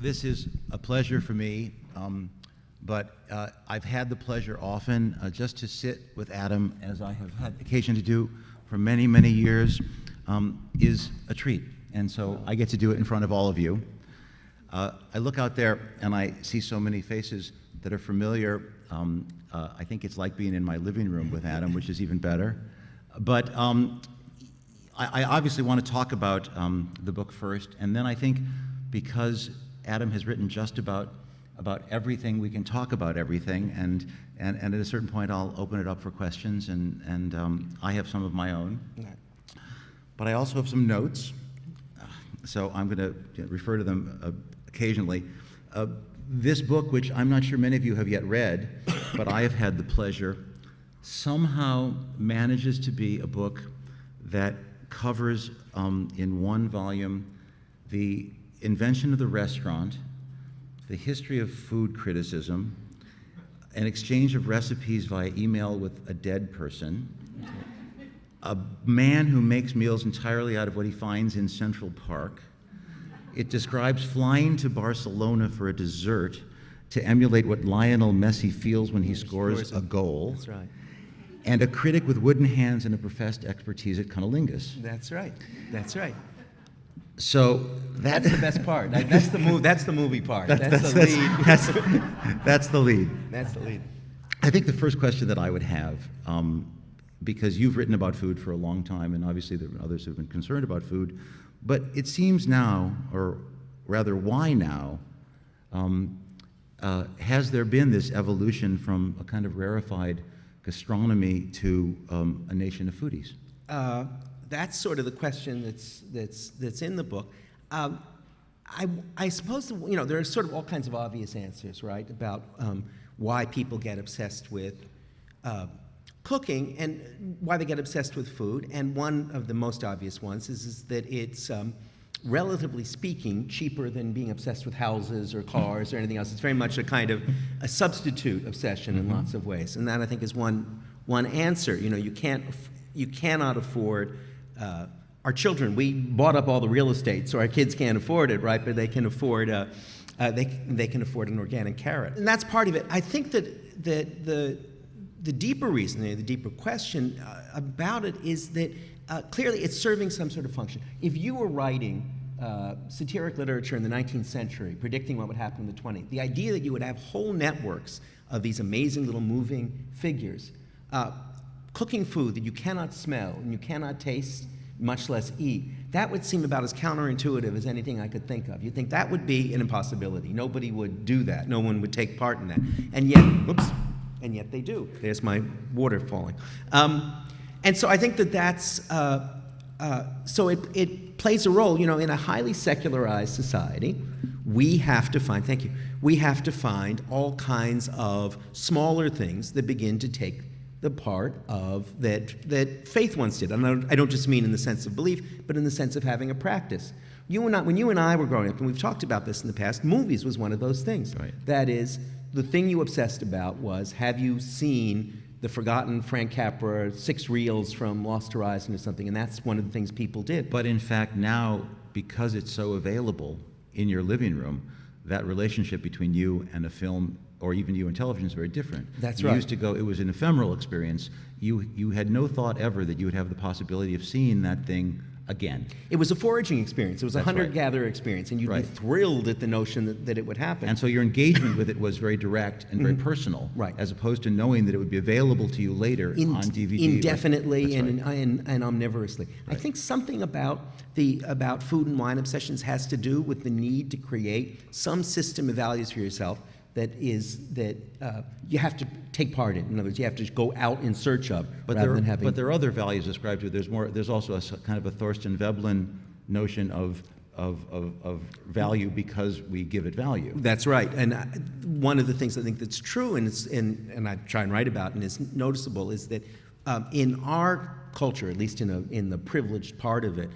This is a pleasure for me, but I've had the pleasure often just to sit with Adam, as I have had occasion to do for many, many years, is a treat. And so I get to do it in front of all of you. I look out there and I see so many faces that are familiar. I think it's like being in my living room with Adam, which is even better. But I obviously want to talk about the book first, and then I think because Adam has written just about everything, we can talk about everything, and at a certain point I'll open it up for questions, and I have some of my own. But I also have some notes, so I'm going to refer to them occasionally. This book, which I'm not sure many of you have yet read, but I have had the pleasure, somehow manages to be a book that covers in one volume the invention of the restaurant, the history of food criticism, an exchange of recipes via email with a dead person, a man who makes meals entirely out of what he finds in Central Park. It describes flying to Barcelona for a dessert to emulate what Lionel Messi feels when he scores a goal. That's right. And a critic with wooden hands and a professed expertise at cunnilingus. That's right. That's right. So that's the best part. That's the movie part. That's the lead. That's the lead. That's the lead. I think the first question that I would have, because you've written about food for a long time, and obviously there are others who've been concerned about food, but it seems now, or rather, why now, has there been this evolution from a kind of rarefied gastronomy to a nation of foodies? That's sort of the question that's in the book. I suppose there are sort of all kinds of obvious answers, right, about why people get obsessed with cooking and why they get obsessed with food. And one of the most obvious ones is that it's relatively speaking cheaper than being obsessed with houses or cars or anything else. It's very much a kind of a substitute obsession in lots of ways, and that I think is one answer. You cannot afford. Our children, we bought up all the real estate, so our kids can't afford it, right? But they can afford they can afford an organic carrot, and that's part of it. I think that the deeper reason, the deeper question about it is that clearly it's serving some sort of function. If you were writing satiric literature in the 19th century, predicting what would happen in the 20th, the idea that you would have whole networks of these amazing little moving figures cooking food that you cannot smell and you cannot taste, much less eat, that would seem about as counterintuitive as anything I could think of. You'd think that would be an impossibility. Nobody would do that. No one would take part in that. And yet they do. There's my water falling. And so I think that's, so it plays a role, in a highly secularized society. We have to find all kinds of smaller things that begin to take the part of that faith once did. And I don't just mean in the sense of belief, but in the sense of having a practice. When you and I were growing up, and we've talked about this in the past, movies was one of those things. Right. That is, the thing you obsessed about was, have you seen the forgotten Frank Capra 6 reels from Lost Horizon or something? And that's one of the things people did. But in fact, now, because it's so available in your living room, that relationship between you and a film, or even you and television, is very different. That's you right. Used to go, it was an ephemeral experience. You had no thought ever that you would have the possibility of seeing that thing again. It was a foraging experience. It was a That's hunter-gatherer experience, and you'd be thrilled at the notion that it would happen. And so your engagement with it was very direct and very personal, right, as opposed to knowing that it would be available to you later on DVD. Indefinitely and omnivorously. Right. I think something about food and wine obsessions has to do with the need to create some system of values for yourself that you have to take part in. In other words, you have to go out in search of, rather than having. But there are other values ascribed to it. There's also a kind of a Thorsten Veblen notion of value because we give it value. That's right. And one of the things I think that's true, and I try and write about, and is noticeable, is that in our culture, at least in the privileged part of it,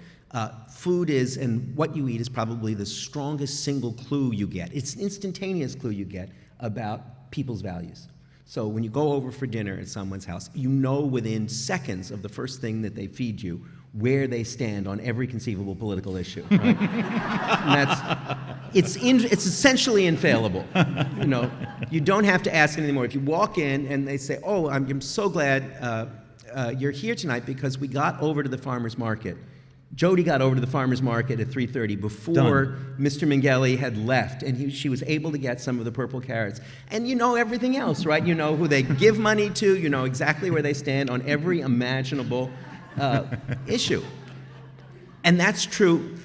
food is, and what you eat is probably the strongest single clue you get. It's an instantaneous clue you get about people's values. So when you go over for dinner at someone's house, you know within seconds of the first thing that they feed you where they stand on every conceivable political issue. Right? It's essentially infallible. You know, you don't have to ask anymore. If you walk in and they say, "Oh, I'm so glad you're here tonight because we got over to the farmer's market." Jody got over to the farmer's market at 3:30 before Mr. Mengele had left, and she was able to get some of the purple carrots. And you know everything else, right? You know who they give money to. You know exactly where they stand on every imaginable issue. And that's true.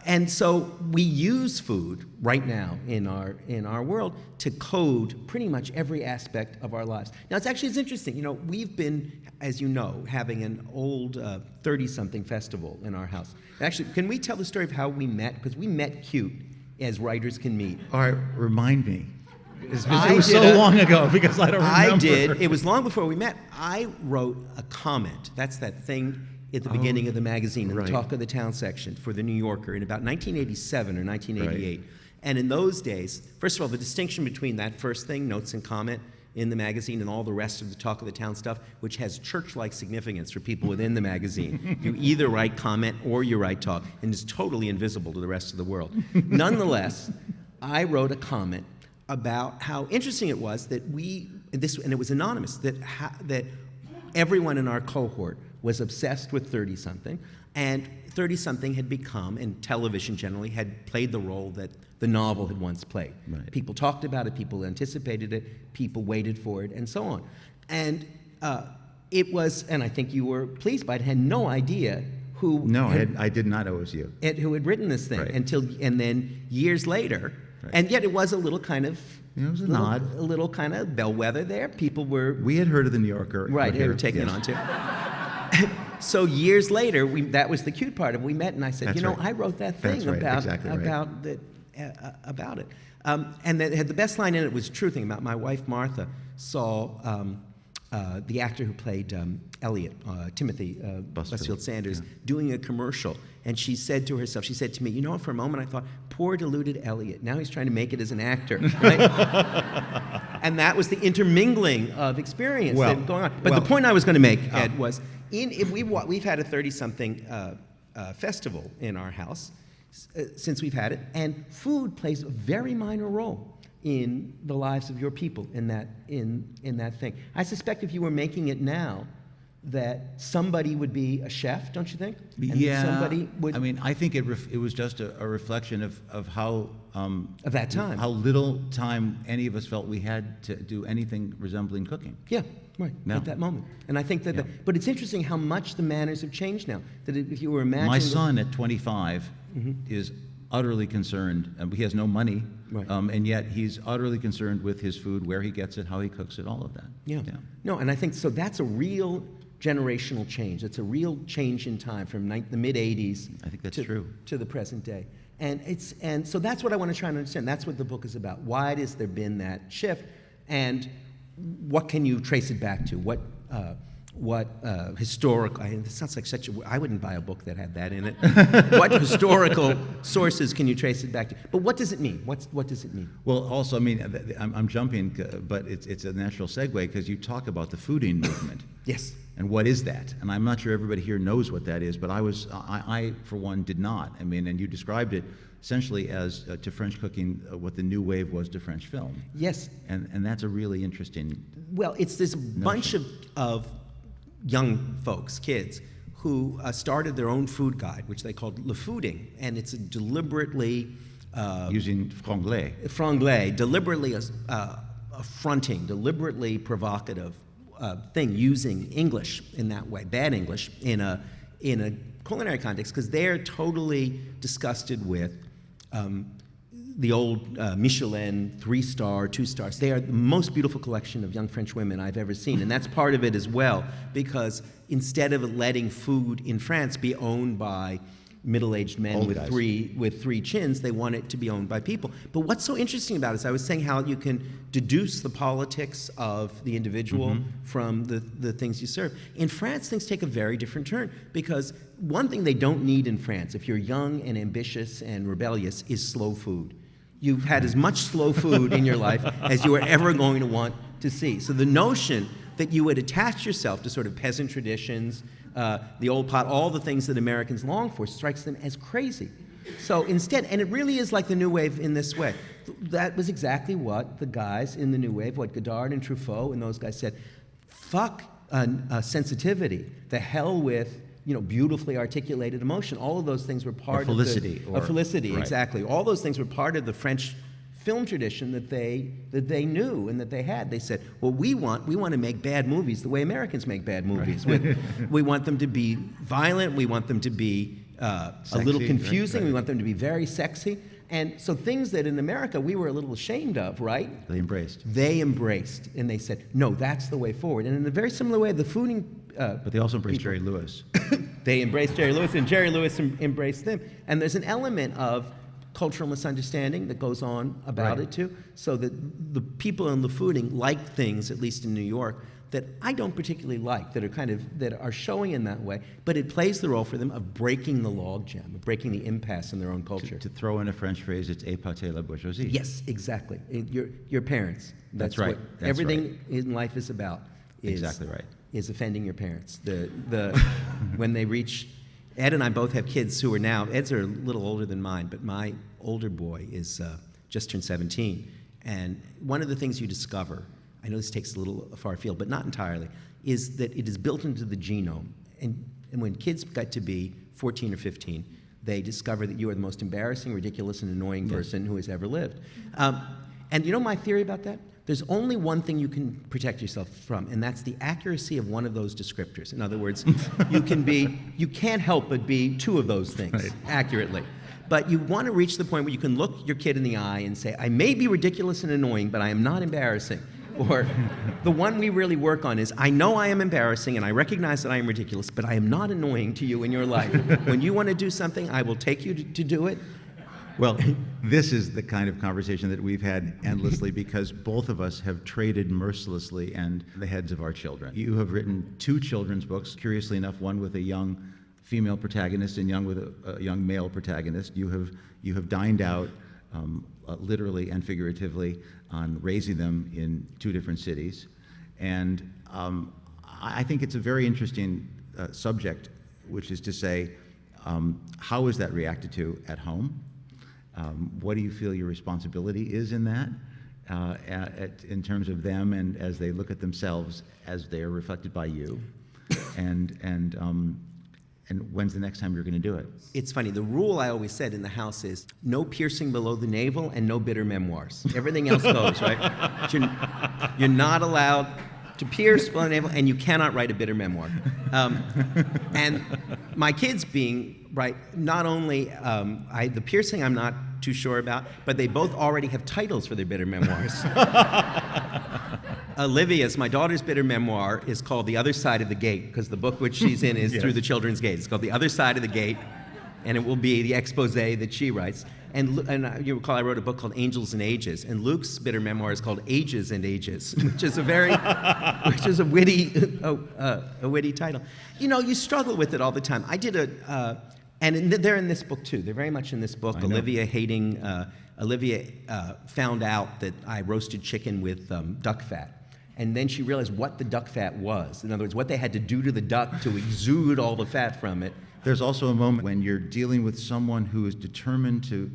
And so we use food right now in our world to code pretty much every aspect of our lives. Now, it's interesting. You know, we've been, as you know, having an old 30-something festival in our house. Actually, can we tell the story of how we met? Because we met cute, as writers can meet. All right, remind me. It was so long ago because I don't remember. I did. It was long before we met. I wrote a comment. That's that thing at the beginning of the magazine, in the Talk of the Town section for The New Yorker in about 1987 or 1988. Right. And in those days, first of all, the distinction between that first thing, notes and comment, in the magazine and all the rest of the Talk of the Town stuff, which has church-like significance for people within the magazine. You either write comment or you write talk, and it's totally invisible to the rest of the world. Nonetheless, I wrote a comment about how interesting it was that and it was anonymous, that everyone in our cohort was obsessed with 30-something, and 30-something had become, and television generally, had played the role that the novel had once played. Right. People talked about it, people anticipated it, people waited for it, and so on. And it was, and I think you were pleased by it, had no idea who... No, I did not know it was you. Who had written this thing, and then years later, and yet it was a little kind of... It was a nod. A little kind of bellwether there. People were... We had heard of the New Yorker. Right, they were taking it on too. So years later, that was the cute part of it. We met, and I said, I wrote that thing about it. And that had the best line in it was a true thing about my wife Martha saw the actor who played Elliot, Timothy Busfield Sanders, doing a commercial, and she said to herself, she said to me, for a moment I thought, poor deluded Elliot. Now he's trying to make it as an actor, right? And that was the intermingling of experience that going on. But the point I was going to make, Ed, was we've had a 30-something festival in our house since we've had it, and food plays a very minor role in the lives of your people in that thing. I suspect if you were making it now, that somebody would be a chef, don't you think? And somebody would. I mean, I think it was just a reflection of how of that time, how little time any of us felt we had to do anything resembling cooking. Yeah, right. No. At that moment, and I think that. But it's interesting how much the manners have changed now. That if you were imagining, my son at 25 is utterly concerned. He has no money. Right. And yet he's utterly concerned with his food, where he gets it, how he cooks it, all of that. Yeah. No, and I think so. That's a real generational change. It's a real change in time from the mid-'80s. I think that's true. To the present day. And so that's what I want to try and understand. That's what the book is about. Why has there been that shift, and what can you trace it back to? What historical, it sounds like I wouldn't buy a book that had that in it. What historical sources can you trace it back to? But what does it mean? What does it mean? Well, also, I mean, I'm jumping, but it's a natural segue because you talk about the fooding movement. Yes. And what is that? And I'm not sure everybody here knows what that is, but I for one, did not. I mean, and you described it essentially as to French cooking what the new wave was to French film. Yes. And that's a really interesting Well, it's this notion. Bunch of young folks, kids, who started their own food guide, which they called Le Fooding, and it's a deliberately using franglais, deliberately affronting, deliberately provocative thing, using English in that way, bad English, in a culinary context, because they're totally disgusted with the old Michelin 3-star, 2 stars. They are the most beautiful collection of young French women I've ever seen, and that's part of it as well, because instead of letting food in France be owned by middle-aged men with three chins, they want it to be owned by people. But what's so interesting about it is I was saying how you can deduce the politics of the individual from the things you serve. In France, things take a very different turn, because one thing they don't need in France, if you're young and ambitious and rebellious, is slow food. You've had as much slow food in your life as you are ever going to want to see. So the notion that you would attach yourself to sort of peasant traditions, the old pot, all the things that Americans long for, strikes them as crazy. So instead, and it really is like the New Wave in this way. That was exactly what the guys in the New Wave, what Godard and Truffaut and those guys said. Fuck sensitivity. The hell with beautifully articulated emotion. All of those things were part felicity, of felicity, right. exactly. All those things were part of the French film tradition that they knew and that they had. They said, well, we want to make bad movies the way Americans make bad movies. Right. We want them to be violent. We want them to be a little confusing. Right. We want them to be very sexy. And so things that in America we were a little ashamed of, right? They embraced. They embraced, and they said, no, that's the way forward. And in a very similar way, the fooding but they also embraced Jerry Lewis. They embraced Jerry Lewis, and Jerry Lewis embraced them. And there's an element of cultural misunderstanding that goes on about it too. So that the people in the fooding like things, at least in New York, that I don't particularly like, that are showing in that way, but it plays the role for them of breaking the logjam, of breaking the impasse in their own culture. To throw in a French phrase, it's épater la bourgeoisie. Yes, exactly. Your parents. That's right. What everything in life is about. Exactly right. Is offending your parents. When they reach, Ed and I both have kids who are now, Ed's are a little older than mine, but my older boy is just turned 17. And one of the things you discover, I know this takes a little far afield, but not entirely, is that it is built into the genome. And when kids get to be 14 or 15, they discover that you are the most embarrassing, ridiculous, and annoying person who has ever lived. And you know my theory about that? There's only one thing you can protect yourself from, and that's the accuracy of one of those descriptors. In other words, you can't help but be two of those things accurately. But you want to reach the point where you can look your kid in the eye and say, I may be ridiculous and annoying, but I am not embarrassing. Or the one we really work on is, I know I am embarrassing and I recognize that I am ridiculous, but I am not annoying to you in your life. When you want to do something, I will take you to do it. Well, this is the kind of conversation that we've had endlessly because both of us have traded mercilessly and the heads of our children. You have written 2 children's books, curiously enough, one with a young female protagonist and with a young male protagonist. You have dined out literally and figuratively on raising them in 2 different cities. And I think it's a very interesting subject, which is to say, how is that reacted to at home? What do you feel your responsibility is in that, in terms of them and as they look at themselves as they're reflected by you? And when's the next time you're going to do it? It's funny. The rule I always said in the house is no piercing below the navel and no bitter memoirs. Everything else goes, right? But you're not allowed to pierce below the navel, and you cannot write a bitter memoir. And my kids being, right, not only the piercing I'm not too sure about, but they both already have titles for their bitter memoirs. Olivia's, my daughter's bitter memoir, is called The Other Side of the Gate, because the book which she's in is Through the Children's Gate. It's called The Other Side of the Gate, and it will be the expose that she writes. And you recall I wrote a book called Angels and Ages, and Luke's bitter memoir is called Ages and Ages, which is a witty title. You struggle with it all the time. I did and they're in this book too. They're very much in this book. Olivia found out that I roasted chicken with duck fat. And then she realized what the duck fat was. In other words, what they had to do to the duck to exude all the fat from it. There's also a moment when you're dealing with someone who is determined to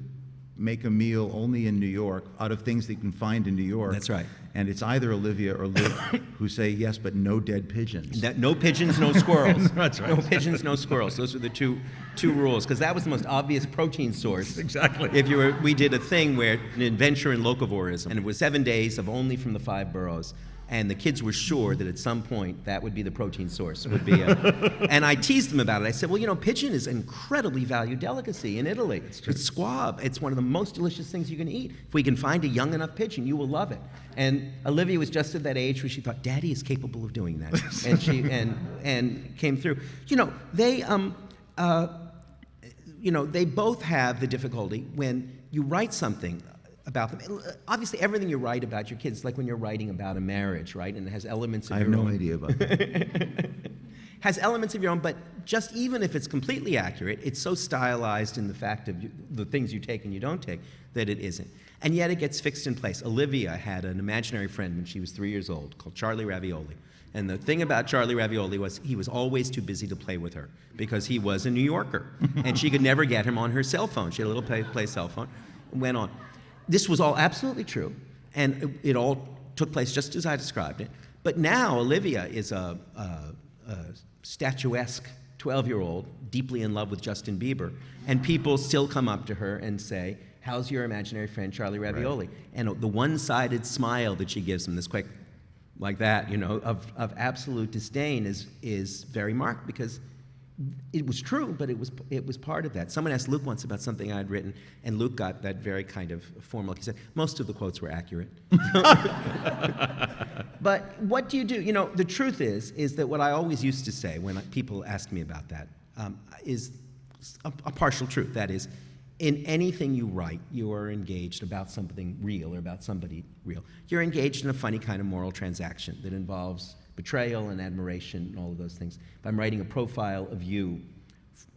make a meal only in New York out of things that you can find in New York. That's right. And it's either Olivia or Luke who say, yes, but no dead pigeons. No pigeons, no squirrels. That's right. No pigeons, no squirrels. Those were the two rules, because that was the most obvious protein source. Exactly. We did a thing where an adventure in locavorism, and it was 7 days of only from the 5 boroughs. And the kids were sure that at some point that would be the protein source. And I teased them about it. I said, well, pigeon is an incredibly valued delicacy in Italy. It's squab. It's one of the most delicious things you can eat. If we can find a young enough pigeon, you will love it. And Olivia was just at that age where she thought, Daddy is capable of doing that. And she and came through. They both have the difficulty when you write something about them. Obviously, everything you write about your kids, like when you're writing about a marriage, right? And it has elements of I have no idea about that. has elements of your own, but just even if it's completely accurate, it's so stylized in the fact of the things you take and you don't take that it isn't. And yet it gets fixed in place. Olivia had an imaginary friend when she was 3 years old called Charlie Ravioli. And the thing about Charlie Ravioli was he was always too busy to play with her because he was a New Yorker. And she could never get him on her cell phone. She had a little play cell phone. And went on. This was all absolutely true. And it all took place just as I described it. But now Olivia is a statuesque 12-year-old, deeply in love with Justin Bieber. And people still come up to her and say, how's your imaginary friend Charlie Ravioli? Right. And the one-sided smile that she gives him, this quick, like that, you know, of absolute disdain is very marked because it was true, but it was part of that. Someone asked Luke once about something I'd written, and Luke got that very kind of formal. He said, most of the quotes were accurate. But what do? You know, the truth is that what I always used to say when people ask me about that is a partial truth. That is, in anything you write, you are engaged about something real or about somebody real. You're engaged in a funny kind of moral transaction that involves betrayal and admiration and all of those things. If I'm writing a profile of you,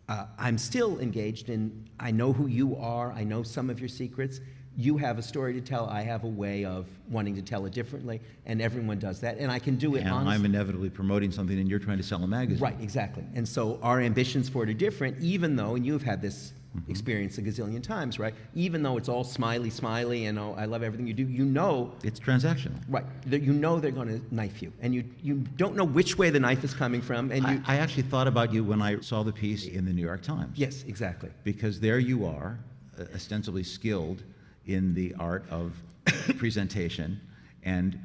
I'm still engaged in, I know who you are, I know some of your secrets. You have a story to tell, I have a way of wanting to tell it differently, and everyone does that, and I can do it honestly. And I'm inevitably promoting something, and you're trying to sell a magazine. Right, exactly. And so our ambitions for it are different, even though, and you've had this experience a gazillion times, right? Even though it's all smiley, and oh, I love everything you do, you know... It's transactional. Right. You know they're going to knife you, and you don't know which way the knife is coming from, and I actually thought about you when I saw the piece in the New York Times. Yes, exactly. Because there you are, ostensibly skilled in the art of presentation, and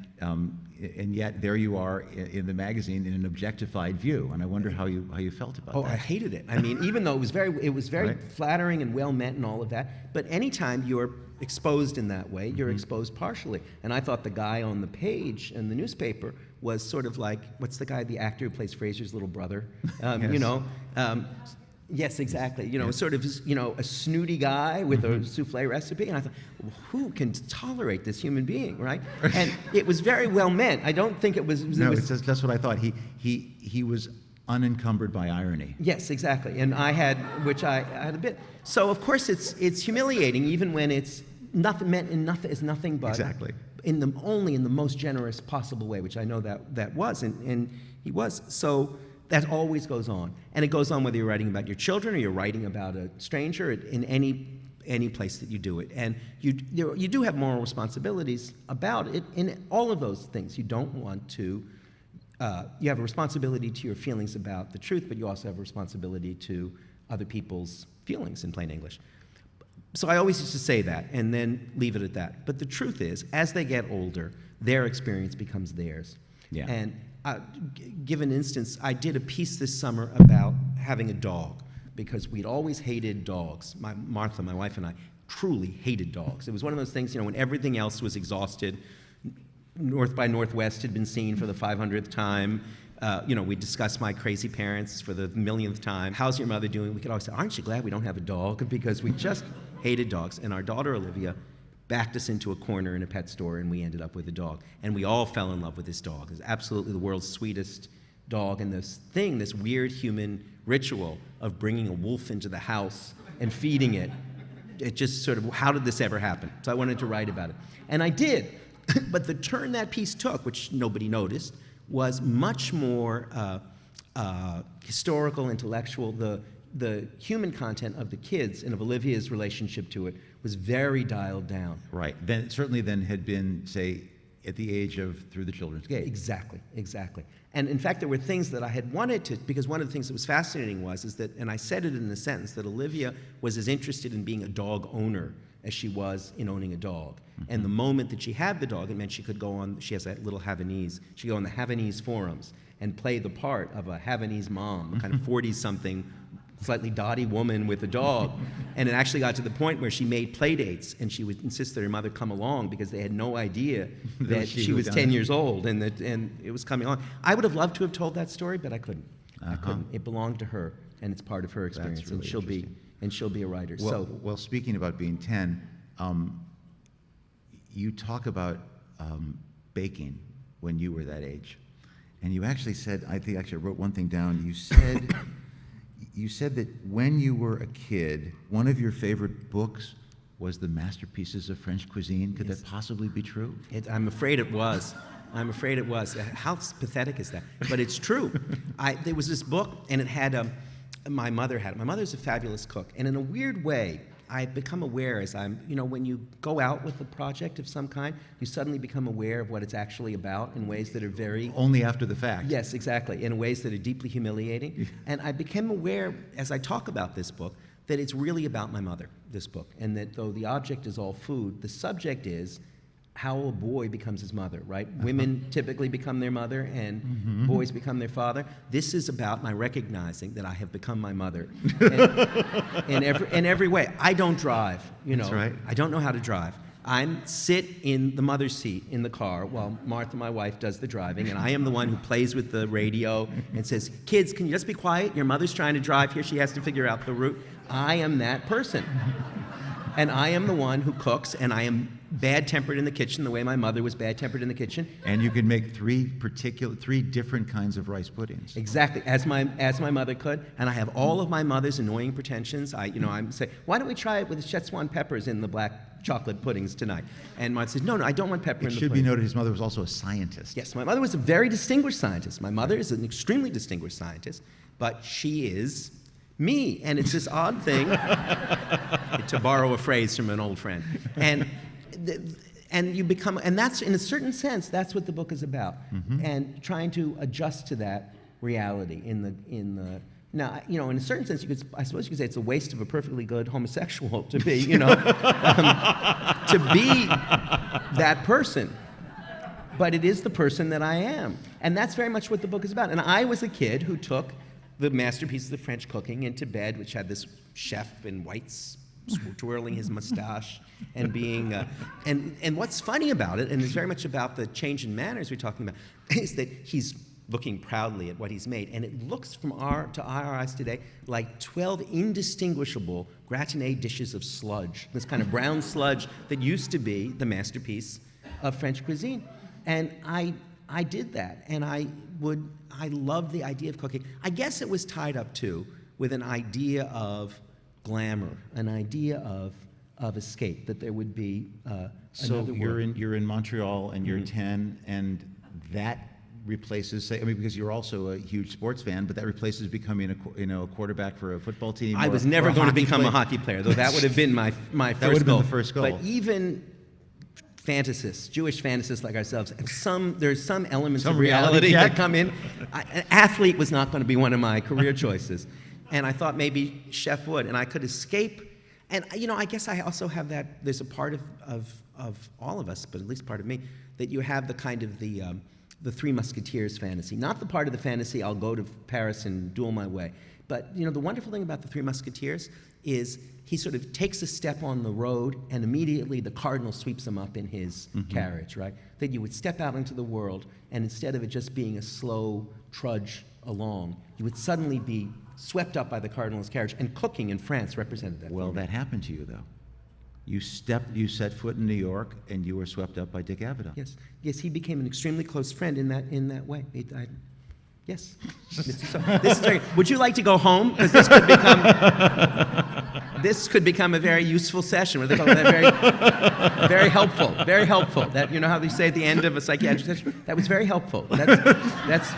yet there you are in the magazine in an objectified view, and I wonder how you felt about that. Oh, I hated it. I mean, even though it was very right. Flattering and well meant and all of that, but anytime you're exposed in that way, you're exposed partially. And I thought the guy on the page in the newspaper was sort of like, what's the guy, the actor who plays Fraser's little brother? Yes. You know. Yes, exactly. You know, sort of, you know, a snooty guy with a souffle recipe, and I thought, well, who can tolerate this human being, right? And it was very well meant. I don't think it was. That's what I thought. He was unencumbered by irony. Yes, exactly. And I had a bit. So of course it's humiliating, even when it's nothing meant in nothing is nothing but exactly only in the most generous possible way, which I know that was, and he was so. That always goes on. And it goes on whether you're writing about your children or you're writing about a stranger, in any place that you do it. And you do have moral responsibilities about it in all of those things. You don't want to, you have a responsibility to your feelings about the truth, but you also have a responsibility to other people's feelings, in plain English. So I always used to say that and then leave it at that. But the truth is, as they get older, their experience becomes theirs. Yeah. And give an instance, I did a piece this summer about having a dog because we'd always hated dogs. Martha, my wife, and I truly hated dogs. It was one of those things, you know, when everything else was exhausted, North by Northwest had been seen for the 500th time. You know, we discussed my crazy parents for the millionth time. How's your mother doing? We could always say, aren't you glad we don't have a dog? Because we just hated dogs. And our daughter, Olivia, backed us into a corner in a pet store, and we ended up with a dog. And we all fell in love with this dog. It's absolutely the world's sweetest dog. And this weird human ritual of bringing a wolf into the house and feeding it, it just sort of, how did this ever happen? So I wanted to write about it. And I did. But the turn that piece took, which nobody noticed, was much more historical, intellectual. The human content of the kids and of Olivia's relationship to it was very dialed down. Right. Then certainly had been, say, at the age of Through the Children's Gate. Exactly. And in fact, there were things that I had wanted to, because one of the things that was fascinating is that, and I said it in the sentence, that Olivia was as interested in being a dog owner as she was in owning a dog. And the moment that she had the dog, it meant she could go on, she has that little Havanese, she'd go on the Havanese forums and play the part of a Havanese mom, a kind of 40-something, slightly dotty woman with a dog. And it actually got to the point where she made play dates, and she would insist that her mother come along because they had no idea that she was 10 years old and it was coming along. I would have loved to have told that story, but I couldn't. I couldn't. It belonged to her, and it's part of her experience. That's really and she'll be a writer. Well, speaking about being 10, you talk about baking when you were that age. And you actually said, I think actually I wrote one thing down. You said that when you were a kid, one of your favorite books was The Masterpieces of French Cuisine. Could that possibly be true? I'm afraid it was. I'm afraid it was. How pathetic is that? But it's true. There was this book, and it had my mother had it. My mother's a fabulous cook, and in a weird way, I've become aware as when you go out with a project of some kind, you suddenly become aware of what it's actually about in ways that are very... Only after the fact. Yes, exactly, in ways that are deeply humiliating. And I became aware, as I talk about this book, that it's really about my mother, this book, and that though the object is all food, the subject is how a boy becomes his mother, right? Women typically become their mother, and boys become their father. This is about my recognizing that I have become my mother in every way. I don't drive, That's right. I don't know how to drive. I sit in the mother's seat in the car while Martha, my wife, does the driving, and I am the one who plays with the radio and says, "Kids, can you just be quiet? Your mother's trying to drive here. She has to figure out the route." I am that person. And I am the one who cooks, and I am bad-tempered in the kitchen the way my mother was bad-tempered in the kitchen. And you can make three different kinds of rice puddings. Exactly, as my mother could. And I have all of my mother's annoying pretensions. I say, "Why don't we try it with the Szechuan peppers in the black chocolate puddings tonight?" And Martha says, "No, I don't want pepper in the pudding." It should be noted his mother was also a scientist. Yes, my mother was a very distinguished scientist. My mother is an extremely distinguished scientist, but she is me. And it's this odd thing, to borrow a phrase from an old friend. And you become, and that's, in a certain sense, that's what the book is about. And trying to adjust to that reality now, in a certain sense, I suppose you could say it's a waste of a perfectly good homosexual to be, to be that person. But it is the person that I am. And that's very much what the book is about. And I was a kid who took the masterpieces of French cooking into bed, which had this chef in whites twirling his mustache and being... and what's funny about it, and it's very much about the change in manners we're talking about, is that he's looking proudly at what he's made. And it looks to our eyes today like 12 indistinguishable gratiné dishes of sludge, this kind of brown sludge that used to be the masterpiece of French cuisine. And I did that, and I loved the idea of cooking. I guess it was tied up, too, with an idea of glamour, an idea of escape, that there would be another world. You're in Montreal, and you're 10, and that replaces, because you're also a huge sports fan, but that replaces becoming a quarterback for a football team. I was never going to become a hockey player, though that would have been my first goal. That would have been the first goal. But even fantasists, Jewish fantasists like ourselves, there's some elements of reality that come in. An athlete was not going to be one of my career choices. And I thought maybe chef would, and I could escape. And I guess I also have that, there's a part of all of us, but at least part of me, that you have the kind of the Three Musketeers fantasy. Not the part of the fantasy, I'll go to Paris and duel my way. But the wonderful thing about the Three Musketeers is he sort of takes a step on the road, and immediately the cardinal sweeps him up in his carriage, right? That you would step out into the world, and instead of it just being a slow trudge along, you would suddenly be swept up by the cardinal's carriage. And cooking in France represented that. Well, that happened to you, though. You set foot in New York, and you were swept up by Dick Avedon. Yes, he became an extremely close friend in that way. Yes. Would you like to go home? Because this could become a very useful session. Very helpful. Very helpful. That, how they say at the end of a psychiatric session? That was very helpful. That's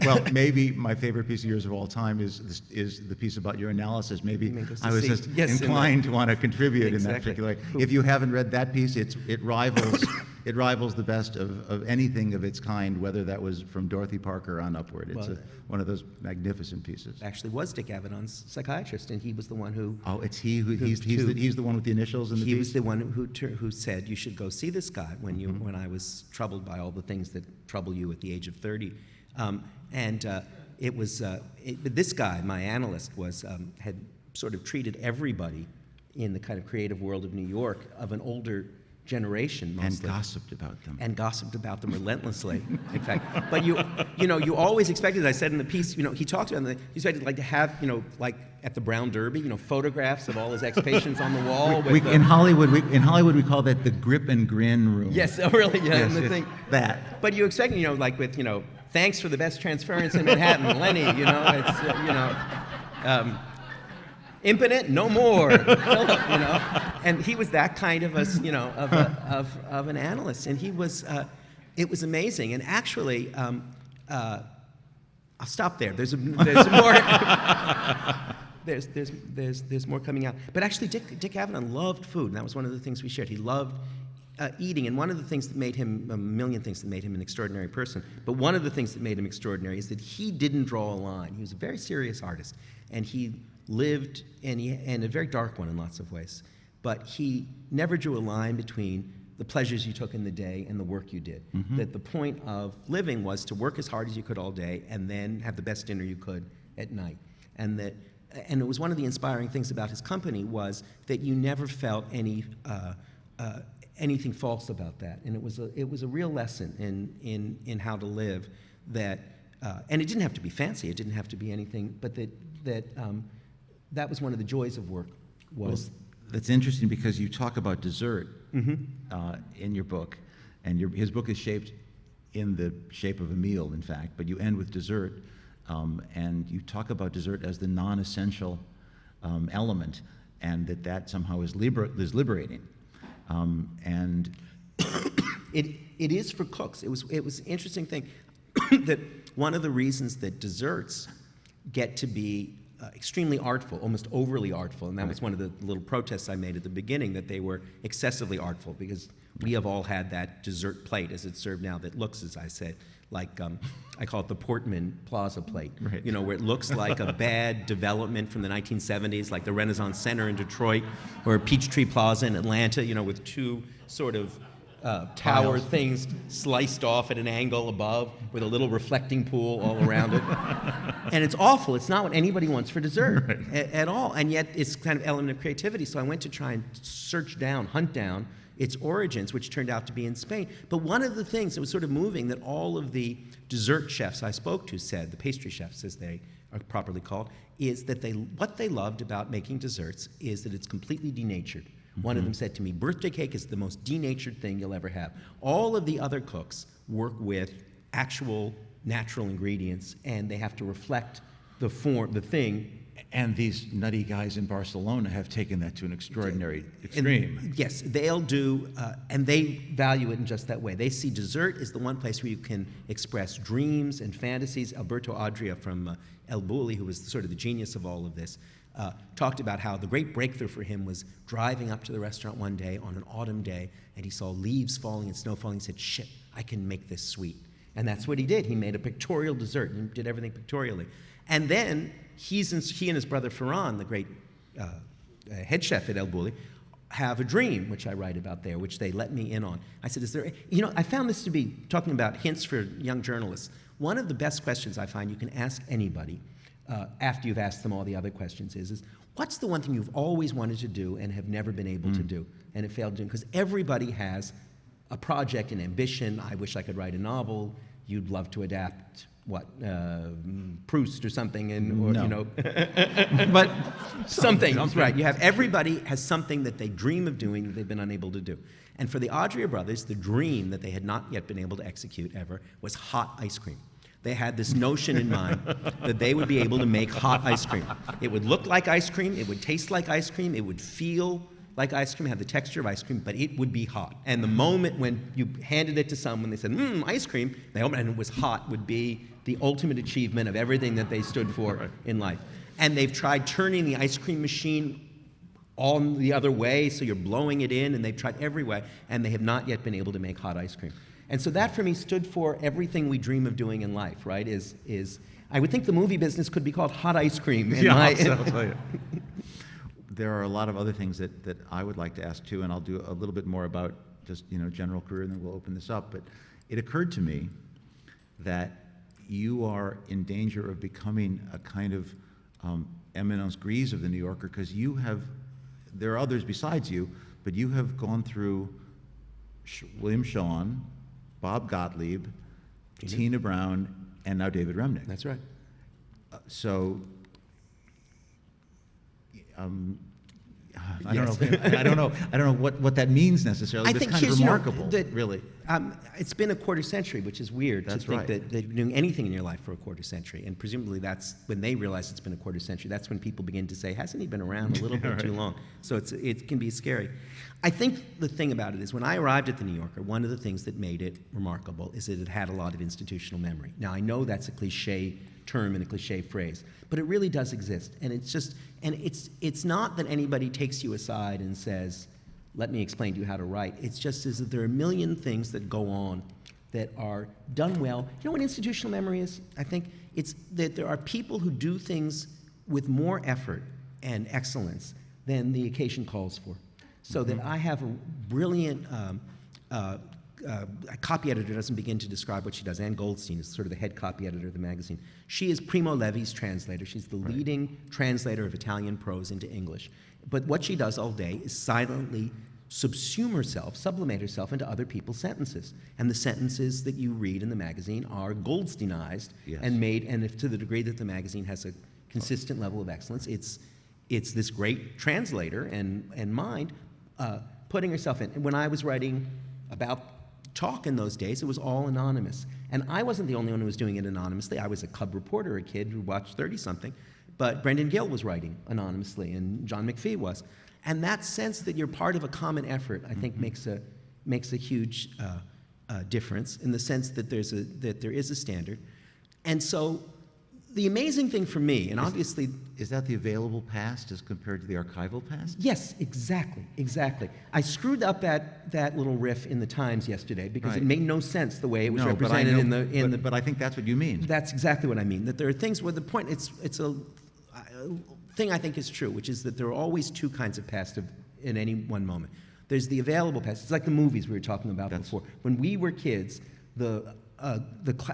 well, maybe my favorite piece of yours of all time is the piece about your analysis. Maybe I was just inclined to want to contribute in that particular way. If you haven't read that piece, it rivals the best of anything of its kind, whether that was from Dorothy Parker on upward. It's one of those magnificent pieces. Actually, was Dick Avedon's psychiatrist, and he was the one who. Oh, it's he who he's the one with the initials in the piece. He was the one who said you should go see this guy when I was troubled by all the things that trouble you at the age of 30, it was this guy, my analyst, had sort of treated everybody in the kind of creative world of New York of an older generation mostly. And gossiped about them. And gossiped about them relentlessly, in fact. But you always expected, as I said in the piece, he talked about it, he expected like to have, like at the Brown Derby, photographs of all his ex-patients on the wall. In Hollywood, we call that the grip and grin room. Yes, oh, really, yeah. Yes, and the thing, that. But you expect, like with, thanks for the best transference in Manhattan, Lenny, it's, impotent, no more, Philip, and he was that kind of of an analyst, and he was, it was amazing, and actually, I'll stop there. There's more. There's more coming out, but actually, Dick Cavanaugh loved food, and that was one of the things we shared. He loved eating, and one of the things that made him, a million things that made him an extraordinary person, but one of the things that made him extraordinary is that he didn't draw a line. He was a very serious artist, and he lived, and a very dark one in lots of ways, but he never drew a line between the pleasures you took in the day and the work you did. Mm-hmm. That the point of living was to work as hard as you could all day and then have the best dinner you could at night. And it was one of the inspiring things about his company was that you never felt anything false about that. And it was a real lesson in how to live that, and it didn't have to be fancy, it didn't have to be anything, but that was one of the joys of work. Was that's interesting because you talk about dessert mm-hmm. In your book, and his book is shaped in the shape of a meal, in fact, but you end with dessert, and you talk about dessert as the non-essential element, and that somehow is liberating, and it is for cooks. It was an interesting thing that one of the reasons that desserts get to be extremely artful, almost overly artful, and that was one of the little protests I made at the beginning, that they were excessively artful, because we have all had that dessert plate as it's served now that looks, as I said, like, I call it the Portman Plaza plate, right. Where it looks like a bad development from the 1970s, like the Renaissance Center in Detroit, or Peachtree Plaza in Atlanta, with two sort of tower things sliced off at an angle above with a little reflecting pool all around it. And it's awful. It's not what anybody wants for dessert at all. And yet it's kind of element of creativity. So I went to try and hunt down its origins, which turned out to be in Spain. But one of the things that was sort of moving that all of the dessert chefs I spoke to said, the pastry chefs as they are properly called, is that what they loved about making desserts is that it's completely denatured. One of them said to me, birthday cake is the most denatured thing you'll ever have. All of the other cooks work with actual natural ingredients, and they have to reflect the thing. And these nutty guys in Barcelona have taken that to an extraordinary extreme. And yes, they'll do, and they value it in just that way. They see dessert as the one place where you can express dreams and fantasies. Alberto Adria from El Bulli, who was sort of the genius of all of this, talked about how the great breakthrough for him was driving up to the restaurant one day on an autumn day, and he saw leaves falling and snow falling. He said, shit, I can make this sweet. And that's what he did. He made a pictorial dessert and did everything pictorially. And then he and his brother Ferran, the great head chef at El Bulli, have a dream, which I write about there, which they let me in on. I said, is there, I found this to be, talking about hints for young journalists, one of the best questions I find you can ask anybody after you've asked them all the other questions is what's the one thing you've always wanted to do and have never been able to do and have failed to do? Because everybody has a project, an ambition. I wish I could write a novel. You'd love to adapt Proust or something, but something, right? Everybody has something that they dream of doing that they've been unable to do. And for the Adria brothers, the dream that they had not yet been able to execute ever was hot ice cream. They had this notion in mind that they would be able to make hot ice cream. It would look like ice cream, it would taste like ice cream, it would feel like ice cream, have the texture of ice cream, but it would be hot. And the moment when you handed it to someone, they said, ice cream, they opened it and it was hot, would be the ultimate achievement of everything that they stood for in life. And they've tried turning the ice cream machine on the other way, so you're blowing it in, and they've tried every way, and they have not yet been able to make hot ice cream. And so that for me stood for everything we dream of doing in life, right? Is I would think the movie business could be called hot ice cream. I'll tell you. There are a lot of other things that I would like to ask too, and I'll do a little bit more about just general career, and then we'll open this up. But it occurred to me that you are in danger of becoming a kind of eminence grise of the New Yorker, because there are others besides you, but you have gone through William Shawn, Bob Gottlieb, Tina Brown, and now David Remnick. That's right. So, I Yes. don't know. I don't know what that means necessarily. I But think it's kind of here's, remarkable, really. It's been a quarter century, which is weird That's to think right. that you're doing anything in your life for a quarter century. And presumably that's when they realize it's been a quarter century. That's when people begin to say, hasn't he been around a little bit too long? So it can be scary. I think the thing about it is when I arrived at the New Yorker, one of the things that made it remarkable is that it had a lot of institutional memory. Now, I know that's a cliche term and a cliche phrase, but it really does exist. And it's not that anybody takes you aside and says, let me explain to you how to write. It's just is that there are a million things that go on that are done well. You know what institutional memory is? I think it's that there are people who do things with more effort and excellence than the occasion calls for. So that I have a brilliant a copy editor doesn't begin to describe what she does. Ann Goldstein is sort of the head copy editor of the magazine. She is Primo Levi's translator. She's the leading translator of Italian prose into English. But what she does all day is silently sublimate herself into other people's sentences. And the sentences that you read in the magazine are Goldsteinized and made, and if to the degree that the magazine has a consistent level of excellence, it's this great translator and mind putting herself in. And when I was writing about talk in those days, it was all anonymous. And I wasn't the only one who was doing it anonymously. I was a cub reporter, a kid who watched 30-something. But Brendan Gill was writing anonymously, and John McPhee was. And that sense that you're part of a common effort, I think, makes a huge difference in the sense that there is a standard. And so the amazing thing for me, and obviously... Is that the available past as compared to the archival past? Yes, exactly. I screwed up that little riff in the Times yesterday because it made no sense the way it was represented in the... But I think that's what you mean. That's exactly what I mean. That there are things where the point, it's a thing I think is true, which is that there are always two kinds of past in any one moment. There's the available past. It's like the movies we were talking about before. When we were kids, the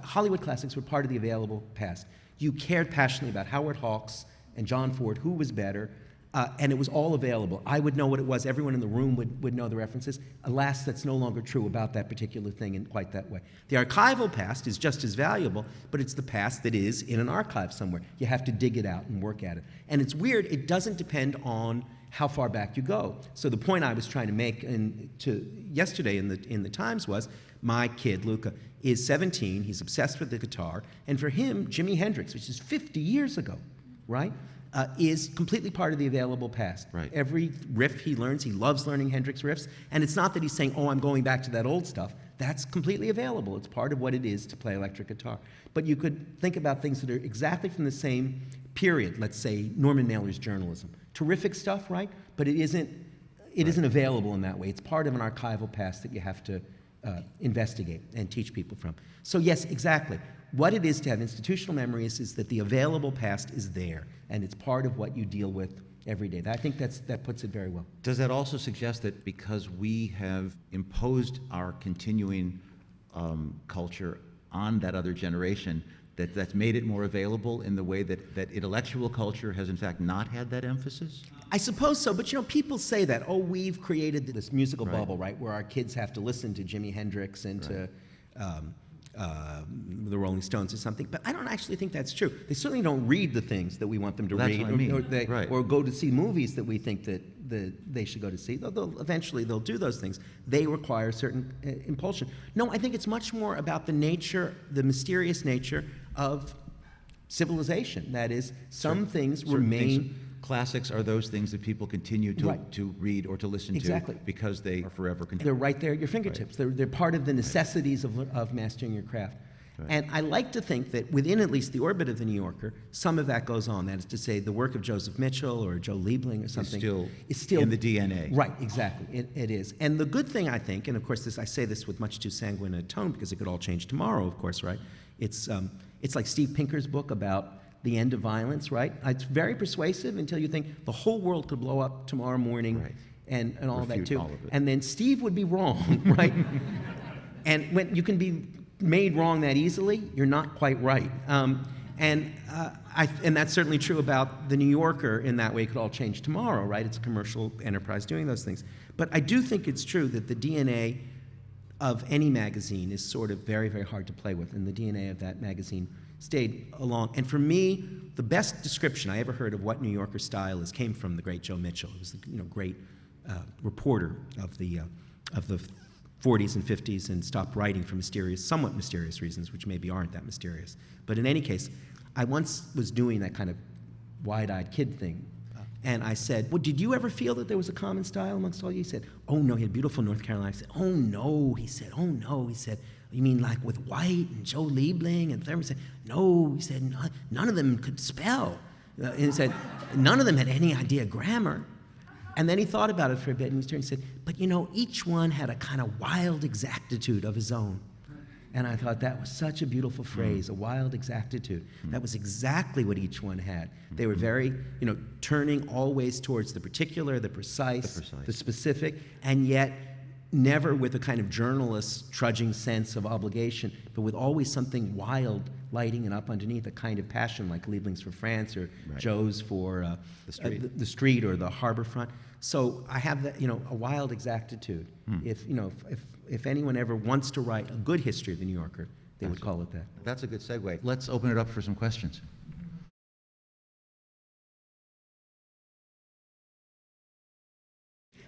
Hollywood classics were part of the available past. You cared passionately about Howard Hawks and John Ford, who was better, and it was all available. I would know what it was. Everyone in the room would know the references. Alas, that's no longer true about that particular thing in quite that way. The archival past is just as valuable, but it's the past that is in an archive somewhere. You have to dig it out and work at it. And it's weird. It doesn't depend on how far back you go. So the point I was trying to make yesterday in the Times was, my kid, Luca, is 17. He's obsessed with the guitar. And for him, Jimi Hendrix, which is 50 years ago, right, is completely part of the available past. Right. Every riff he learns, he loves learning Hendrix riffs. And it's not that he's saying, oh, I'm going back to that old stuff. That's completely available. It's part of what it is to play electric guitar. But you could think about things that are exactly from the same period. Let's say Norman Mailer's journalism. Terrific stuff, right? But it isn't available in that way. It's part of an archival past that you have to investigate and teach people from. So yes, exactly. What it is to have institutional memories is that the available past is there, and it's part of what you deal with every day. I think that puts it very well. Does that also suggest that because we have imposed our continuing culture on that other generation, that's made it more available in the way that intellectual culture has in fact not had that emphasis? I suppose so, but people say that, oh, we've created this musical bubble, right, where our kids have to listen to Jimi Hendrix and to the Rolling Stones or something, but I don't actually think that's true. They certainly don't read the things that we want them to read, what I mean. or go to see movies that we think that they should go to see. Eventually they'll do those things. They require certain impulsion. No, I think it's much more about the nature, the mysterious nature of civilization. That is, some things remain... Classics are those things that people continue to read or to listen to because they are forever continued. They're right there at your fingertips. They're part of the necessities of mastering your craft. And I like to think that within at least the orbit of the New Yorker, some of that goes on. That is to say, the work of Joseph Mitchell or Joe Liebling or something is still in the DNA. Right, exactly. It is. And the good thing, I think, and of course I say this with much too sanguine a tone because it could all change tomorrow, of course, right? It's like Steve Pinker's book about the end of violence, right? It's very persuasive until you think the whole world could blow up tomorrow morning and all of that too. All of it. And then Steve would be wrong, right? And when you can be made wrong that easily, you're not quite right. And that's certainly true about the New Yorker in that way. It could all change tomorrow, right? It's a commercial enterprise doing those things. But I do think it's true that the DNA of any magazine is sort of very, very hard to play with, and the DNA of that magazine stayed along. And for me, the best description I ever heard of what New Yorker style is came from the great Joe Mitchell, who was the great reporter of the 40s and 50s and stopped writing for somewhat mysterious reasons, which maybe aren't that mysterious. But in any case, I once was doing that kind of wide-eyed kid thing. And I said, well, did you ever feel that there was a common style amongst all you? He said, oh, no, he had beautiful North Carolina. I said, oh, no. He said, oh, no. He said, you mean like with White and Joe Liebling and Thurman? He said, no. He said, none of them could spell. And he said, none of them had any idea of grammar. And then he thought about it for a bit, and he turned and said, but each one had a kind of wild exactitude of his own. And I thought that was such a beautiful phrase, a wild exactitude. That was exactly what each one had. They were very, turning always towards the particular, the precise, the specific, and yet never with a kind of journalist trudging sense of obligation, but with always something wild lighting it up underneath, a kind of passion like Liebling's for France or Joe's for the street or the harbor front. So I have that, a wild exactitude. If anyone ever wants to write a good history of the New Yorker, they would call it that. That's a good segue. Let's open it up for some questions.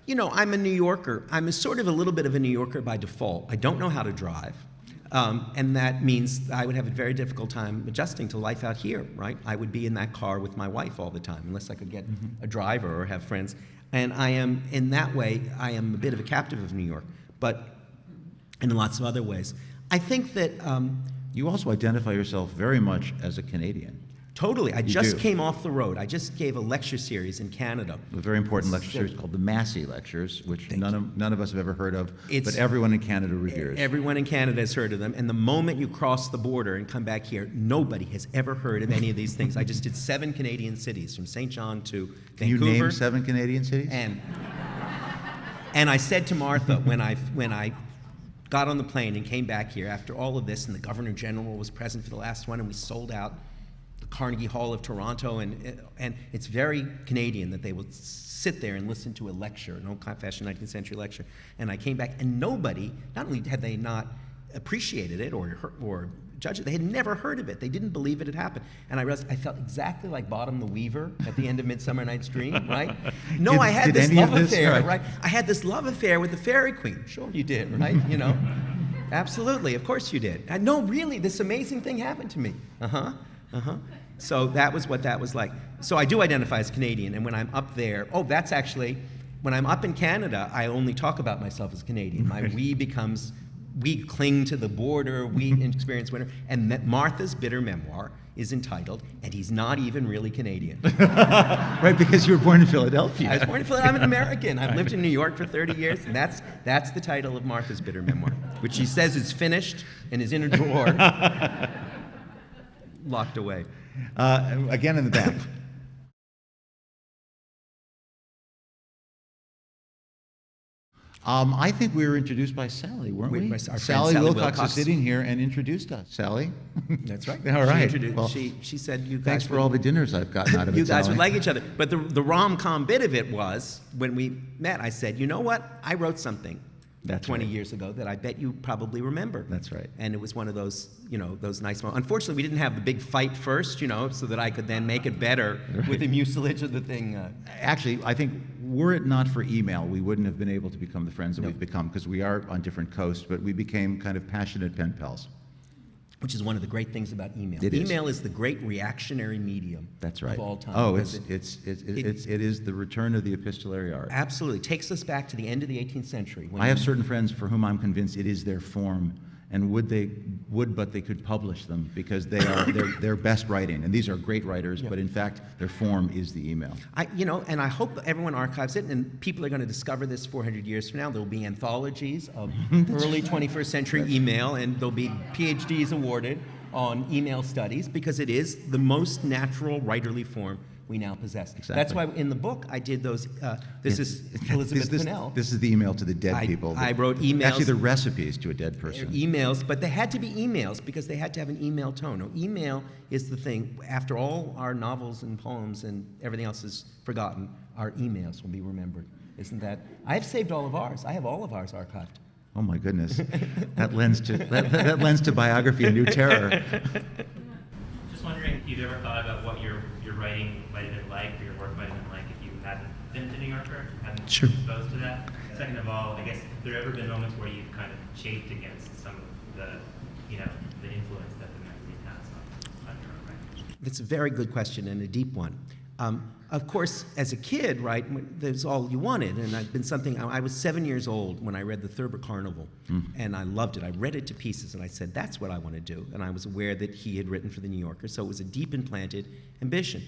I'm a New Yorker. I'm sort of a little bit of a New Yorker by default. I don't know how to drive. And that means I would have a very difficult time adjusting to life out here, right? I would be in that car with my wife all the time, unless I could get a driver or have friends. And I am, in that way, I am a bit of a captive of New York, but in lots of other ways. I think that... you also identify yourself very much as a Canadian. Totally. I just came off the road. I just gave a lecture series in Canada. A very important lecture series called the Massey Lectures, which none of us have ever heard of, but everyone in Canada reveres. Everyone in Canada has heard of them, and the moment you cross the border and come back here, nobody has ever heard of any of these things. I just did 7 Canadian cities, from St. John to Vancouver. Can you name 7 Canadian cities? And I said to Martha, when I got on the plane and came back here after all of this, and the Governor General was present for the last one, and we sold out Carnegie Hall of Toronto, and it's very Canadian that they will sit there and listen to a lecture, an old-fashioned 19th century lecture. And I came back, and nobody, not only had they not appreciated it or judged it, they had never heard of it. They didn't believe it had happened. And I realized I felt exactly like Bottom the Weaver at the end of Midsummer Night's Dream, right? No, I had this love affair, right? I had this love affair with the Fairy Queen. Sure you did, right? Absolutely, of course you did. No, really, this amazing thing happened to me. So that was what that was like. So I do identify as Canadian, and when I'm up there, that's actually, when I'm up in Canada, I only talk about myself as Canadian. My we becomes, we cling to the border, we experience winter, and that Martha's bitter memoir is entitled, and he's not even really Canadian. Right, because you were born in Philadelphia. I was born in Philadelphia. I'm an American. I've lived in New York for 30 years, and that's the title of Martha's bitter memoir, which she says is finished and is in a drawer, locked away. Again in the back. I think we were introduced by Sally, weren't we? Our friend Sally Wilcox is sitting here and introduced us. Sally? That's right. All right. Well, she said you guys... Thanks for all the dinners I've gotten out of it, You guys Sally. would like each other. But the rom-com bit of it was, when we met, I said, you know what? I wrote something 20 years ago that I bet you probably remember. That's right. And it was one of those, those nice moments. Unfortunately, we didn't have the big fight first, so that I could then make it better with the mucilage of the thing. Actually, I think were it not for email, we wouldn't have been able to become the friends that we've become, because we are on different coasts, but we became kind of passionate pen pals. Which is one of the great things about email. Email is the great reactionary medium of all time. Oh, it is the return of the epistolary art. Absolutely. It takes us back to the end of the 18th century. I have certain friends for whom I'm convinced it is their form, and but they could publish them, because they are their best writing. And these are great writers, but in fact, their form is the email. And I hope everyone archives it, and people are going to discover this 400 years from now. There'll be anthologies of early 21st century email, and there'll be PhDs awarded on email studies, because it is the most natural writerly form we now possess. Exactly. That's why in the book I did those. This is Elizabeth Pinnell. This is the email to the dead people. I wrote emails. Actually, the recipes to a dead person. Emails, but they had to be emails because they had to have an email tone. No, email is the thing. After all our novels and poems and everything else is forgotten, our emails will be remembered. Isn't that? I've saved all of ours. I have all of ours archived. Oh my goodness, that lends to biography a new terror. Just wondering if you've ever thought about what your writing might have been like, or your work might have been like, if you hadn't been to New Yorker, hadn't Sure. been exposed to that. Second of all, I guess, have there ever been moments where you've kind of chafed against some of the, the influence that the magazine has on your own writing? That's a very good question and a deep one. Of course, as a kid, right, there's all you wanted, and I've been something. I was 7 years old when I read the Thurber Carnival, and I loved it. I read it to pieces, and I said, that's what I want to do. And I was aware that he had written for the New Yorker, so it was a deep implanted ambition.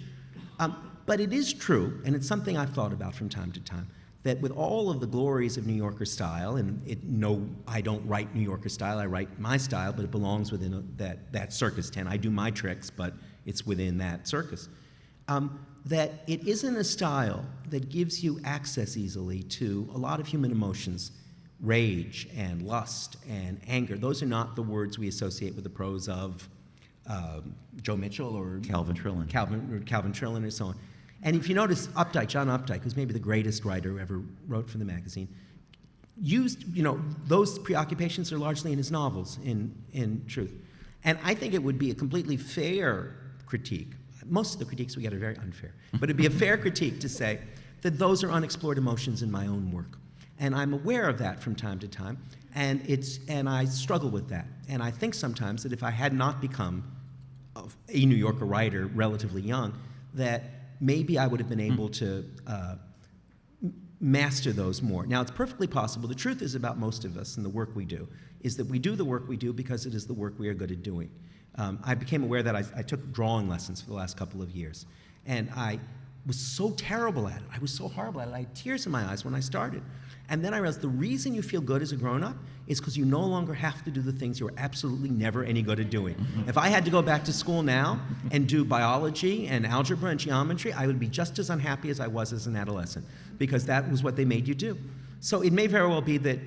But it is true, and it's something I've thought about from time to time, that with all of the glories of New Yorker style, and no, I don't write New Yorker style, I write my style, but it belongs within that circus tent. I do my tricks, but it's within that circus. That it isn't a style that gives you access easily to a lot of human emotions, rage and lust and anger. Those are not the words we associate with the prose of Joe Mitchell or Calvin Trillin. Calvin Trillin or so on. And if you notice, John Updike, who's maybe the greatest writer who ever wrote for the magazine, used, those preoccupations are largely in his novels, in truth. And I think it would be a completely fair critique. Most of the critiques we get are very unfair. But it'd be a fair critique to say that those are unexplored emotions in my own work. And I'm aware of that from time to time. And I struggle with that. And I think sometimes that if I had not become a New Yorker writer relatively young, that maybe I would have been able to master those more. Now, it's perfectly possible. The truth is about most of us and the work we do is that we do the work we do because it is the work we are good at doing. I became aware that I took drawing lessons for the last couple of years, and I was so terrible at it. I was so horrible at it. I had tears in my eyes when I started. And then I realized the reason you feel good as a grown-up is because you no longer have to do the things you were absolutely never any good at doing. If I had to go back to school now and do biology and algebra and geometry, I would be just as unhappy as I was as an adolescent, because that was what they made you do. So it may very well be that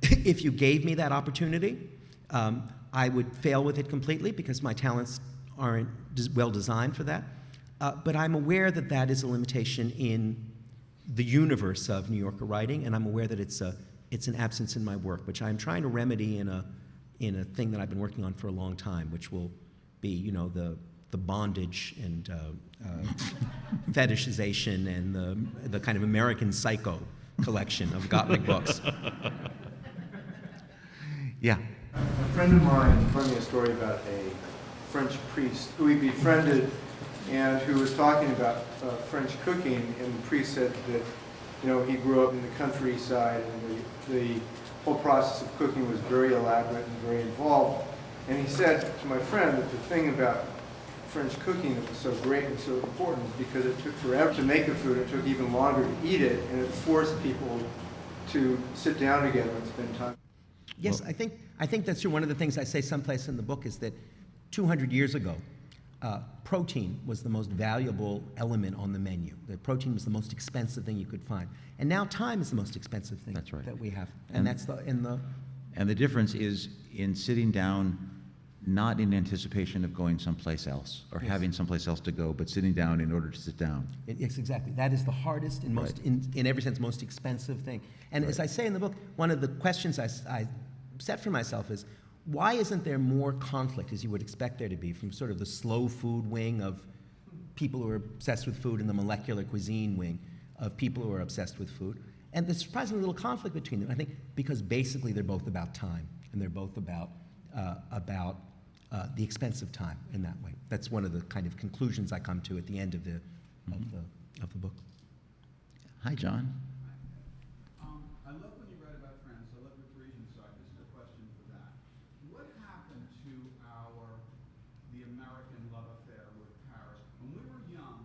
if you gave me that opportunity, I would fail with it completely because my talents aren't well designed for that. But I'm aware that that is a limitation in the universe of New Yorker writing, and I'm aware that it's an absence in my work, which I'm trying to remedy in a thing that I've been working on for a long time, which will be, the bondage and fetishization and the kind of American Psycho collection of Gopnik books. Yeah. A friend of mine told me a story about a French priest who he befriended and who was talking about French cooking, and the priest said that, he grew up in the countryside and the whole process of cooking was very elaborate and very involved. And he said to my friend that the thing about French cooking that was so great and so important is because it took forever to make the food, it took even longer to eat it, and it forced people to sit down together and spend time. Yes, I think that's true. One of the things I say someplace in the book is that 200 years ago, protein was the most valuable element on the menu. That protein was the most expensive thing you could find. And now time is the most expensive thing That's right. that we have. And And the difference is in sitting down, not in anticipation of going someplace else or Yes. having someplace else to go, but sitting down in order to sit down. Yes, exactly. That is the hardest and most, in every sense, most expensive thing. And as I say in the book, one of the questions I set for myself is, why isn't there more conflict, as you would expect there to be, from sort of the slow food wing of people who are obsessed with food and the molecular cuisine wing of people who are obsessed with food? And there's surprisingly little conflict between them, I think, because basically they're both about time, and they're both about the expense of time in that way. That's one of the kind of conclusions I come to at the end of the book. Hi, John. I love when you write about France. I love your Parisian side. This is a question for that. What happened to the American love affair with Paris? When we were young,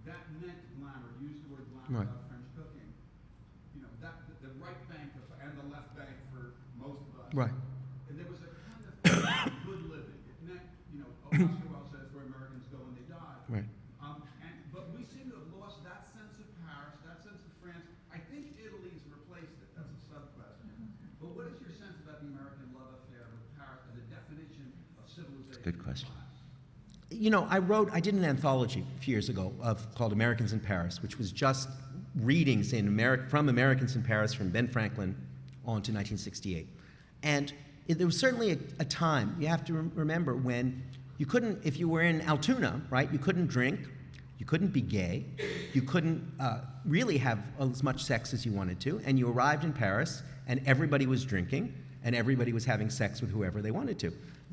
that meant glamour. You used the word glamour Right. about French cooking. That the right bank and the left bank for most of us. Right. And there was a kind of good living. It meant, Oscar Wilde says, where Americans go when they die. Right. But we seem to have lost that sense of Paris, that sense of France. I think Italy's replaced it. That's a sub-question. But what is your sense about the American love affair with Paris as a definition of civilization? Good question. I did an anthology a few years ago called Americans in Paris, which was just readings from Americans in Paris from Ben Franklin on to 1968. And there was certainly a time, you have to remember, when you couldn't, if you were in Altoona, right, you couldn't drink, you couldn't be gay, you couldn't really have as much sex as you wanted to, and you arrived in Paris, and everybody was drinking, and everybody was having sex with whoever they wanted to.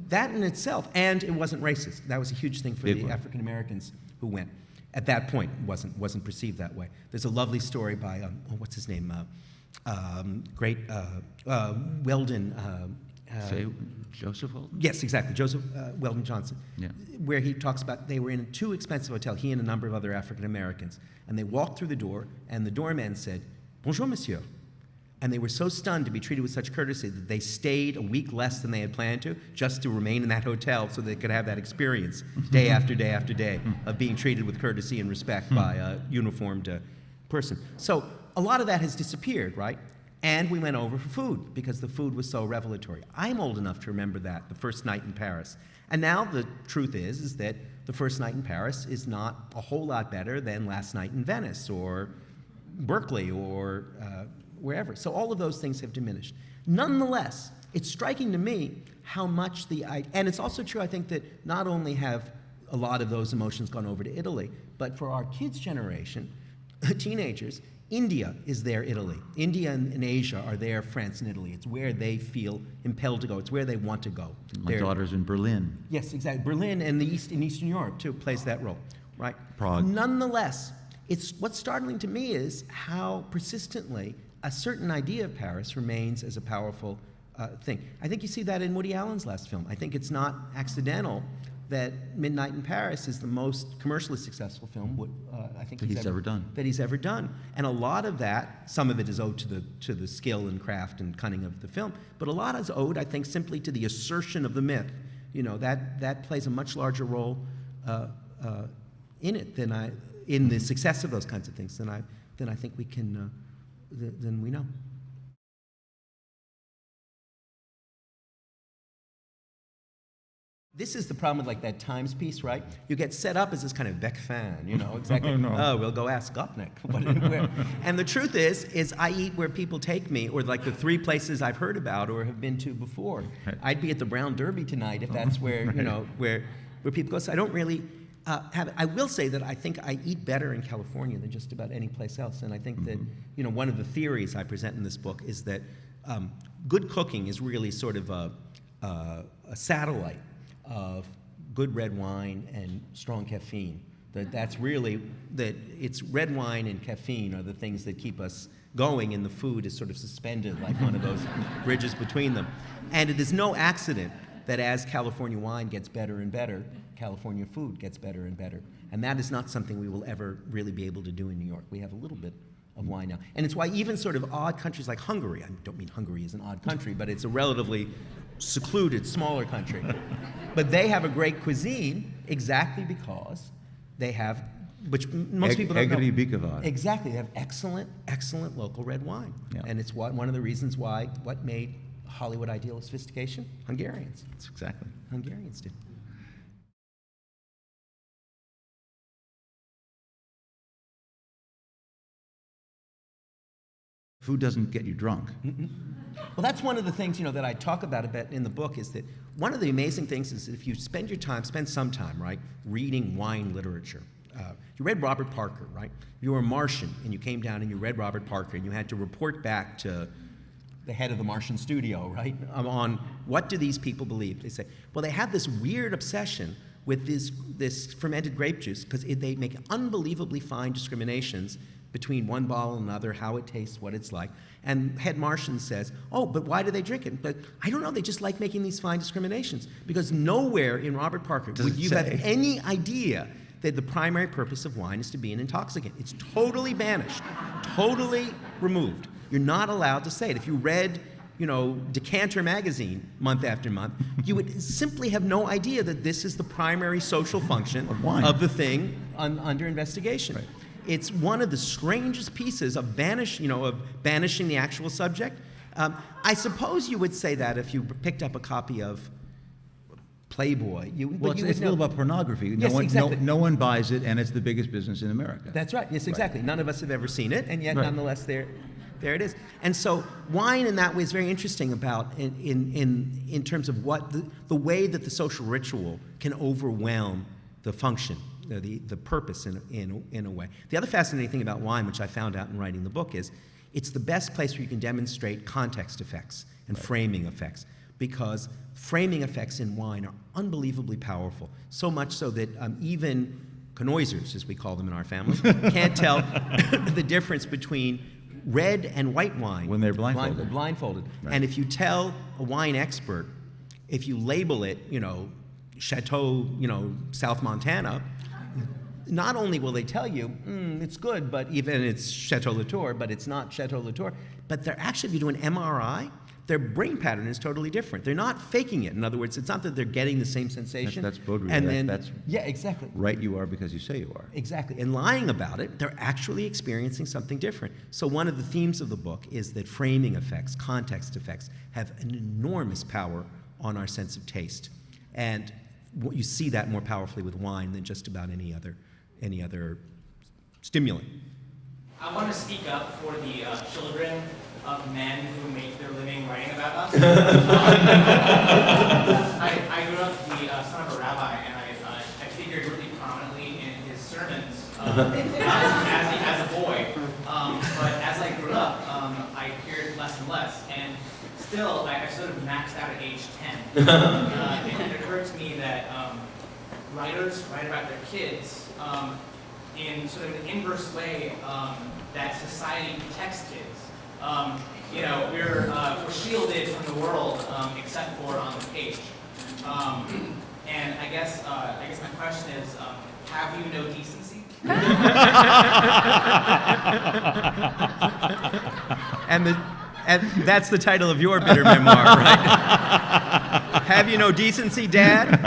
That in itself, and it wasn't racist. That was a huge thing for the African Americans who went. At that point, wasn't perceived that way. There's a lovely story by, what's his name, great Weldon. Say Joseph Holden? Yes, exactly, Joseph Weldon Johnson, Yeah. where he talks about they were in a too expensive hotel, he and a number of other African Americans, and they walked through the door, and the doorman said, "Bonjour, monsieur." And they were so stunned to be treated with such courtesy that they stayed a week less than they had planned to, just to remain in that hotel so they could have that experience day after day after day of being treated with courtesy and respect by a uniformed person. So a lot of that has disappeared, right? And we went over for food because the food was so revelatory. I'm old enough to remember that, the first night in Paris. And now the truth is that the first night in Paris is not a whole lot better than last night in Venice or Berkeley or wherever. So all of those things have diminished. Nonetheless, it's striking to me how much and it's also true, I think, that not only have a lot of those emotions gone over to Italy, but for our kids' generation, teenagers, India is their Italy. India and Asia are their France and Italy. It's where they feel impelled to go. It's where they want to go. My daughter's in Berlin. Yes, exactly. Berlin and in Eastern Europe, too, plays that role, right? Prague. Nonetheless, what's startling to me is how persistently a certain idea of Paris remains as a powerful thing. I think you see that in Woody Allen's last film. I think it's not accidental that Midnight in Paris is the most commercially successful film I think he's ever done. That he's ever done. And a lot of that, some of it is owed to the skill and craft and cunning of the film, but a lot is owed, I think, simply to the assertion of the myth. You know, that plays a much larger role in it in the success of those kinds of things than I think we can than we know. This is the problem with like that Times piece, right? You get set up as this kind of Beck fan, you know, exactly. Oh, we'll go ask Gopnik. And the truth is I eat where people take me, or like the 3 places I've heard about or have been to before. Right. I'd be at the Brown Derby tonight if that's where, you know, where people go. So I don't really have it. I will say that I think I eat better in California than just about any place else. And I think that, you know, one of the theories I present in this book is that good cooking is really sort of a satellite of good red wine and strong caffeine. That's really, that it's red wine and caffeine are the things that keep us going, and the food is sort of suspended like one of those bridges between them. And it is no accident that as California wine gets better and better, California food gets better and better. And that is not something we will ever really be able to do in New York. We have a little bit of wine now. And it's why even sort of odd countries like Hungary, I don't mean Hungary is an odd country, but it's a relatively secluded, smaller country. But they have a great cuisine exactly because they have, which most people don't know. Exactly, they have excellent, excellent local red wine. Yeah. And it's one of the reasons why, what made Hollywood ideal of sophistication? Hungarians. That's exactly. Hungarians did. Food doesn't get you drunk. Well, that's one of the things, you know, that I talk about a bit in the book, is that one of the amazing things is that if you spend some time, right, reading wine literature. You read Robert Parker, right? You were a Martian, and you came down and you read Robert Parker, and you had to report back to the head of the Martian studio, right, on what do these people believe. They say, well, they have this weird obsession with this fermented grape juice because they make unbelievably fine discriminations between one bottle and another, how it tastes, what it's like. And head Martian says, oh, but why do they drink it? But I don't know, they just like making these fine discriminations. Because nowhere in Robert Parker would you have any idea that the primary purpose of wine is to be an intoxicant. It's totally banished, totally removed. You're not allowed to say it. If you read, you know, Decanter magazine month after month, you would simply have no idea that this is the primary social function of the thing under investigation. Right. It's one of the strangest pieces of banishing the actual subject. I suppose you would say that if you picked up a copy of Playboy. It's a little about pornography. Yes, exactly. No one buys it, and it's the biggest business in America. That's right. Yes, exactly. Right. None of us have ever seen it, and yet nonetheless There it is. And so wine in that way is very interesting about in terms of what the way that the social ritual can overwhelm the function, the purpose in a way. The other fascinating thing about wine, which I found out in writing the book, is it's the best place where you can demonstrate context effects and framing effects, because framing effects in wine are unbelievably powerful, so much so that even connoisseurs, as we call them in our family, can't tell the difference between red and white wine. When they're blindfolded. Blindfolded. Right. And if you tell a wine expert, if you label it, Chateau, South Montana, not only will they tell you, it's good, but even it's Chateau Latour, but it's not Chateau Latour, but they're actually, if you do an MRI, their brain pattern is totally different. They're not faking it. In other words, it's not that they're getting the same sensation. That's Baudrillard. And then, That's yeah, exactly. right you are because you say you are. Exactly. And lying about it, they're actually experiencing something different. So one of the themes of the book is that framing effects, context effects, have an enormous power on our sense of taste. And you see that more powerfully with wine than just about any other stimulant. I want to speak up for the children of men who make their living writing about us. I grew up the son of a rabbi, and I figured really prominently in his sermons as a boy. But as I grew up, I heard less and less, and still I sort of maxed out at age 10. And it occurred to me that writers write about their kids in sort of an inverse way that society protects kids. We're shielded from the world except for on the page. And I guess my question is, have you no decency? And that's the title of your bitter memoir, right? Have you no decency, Dad?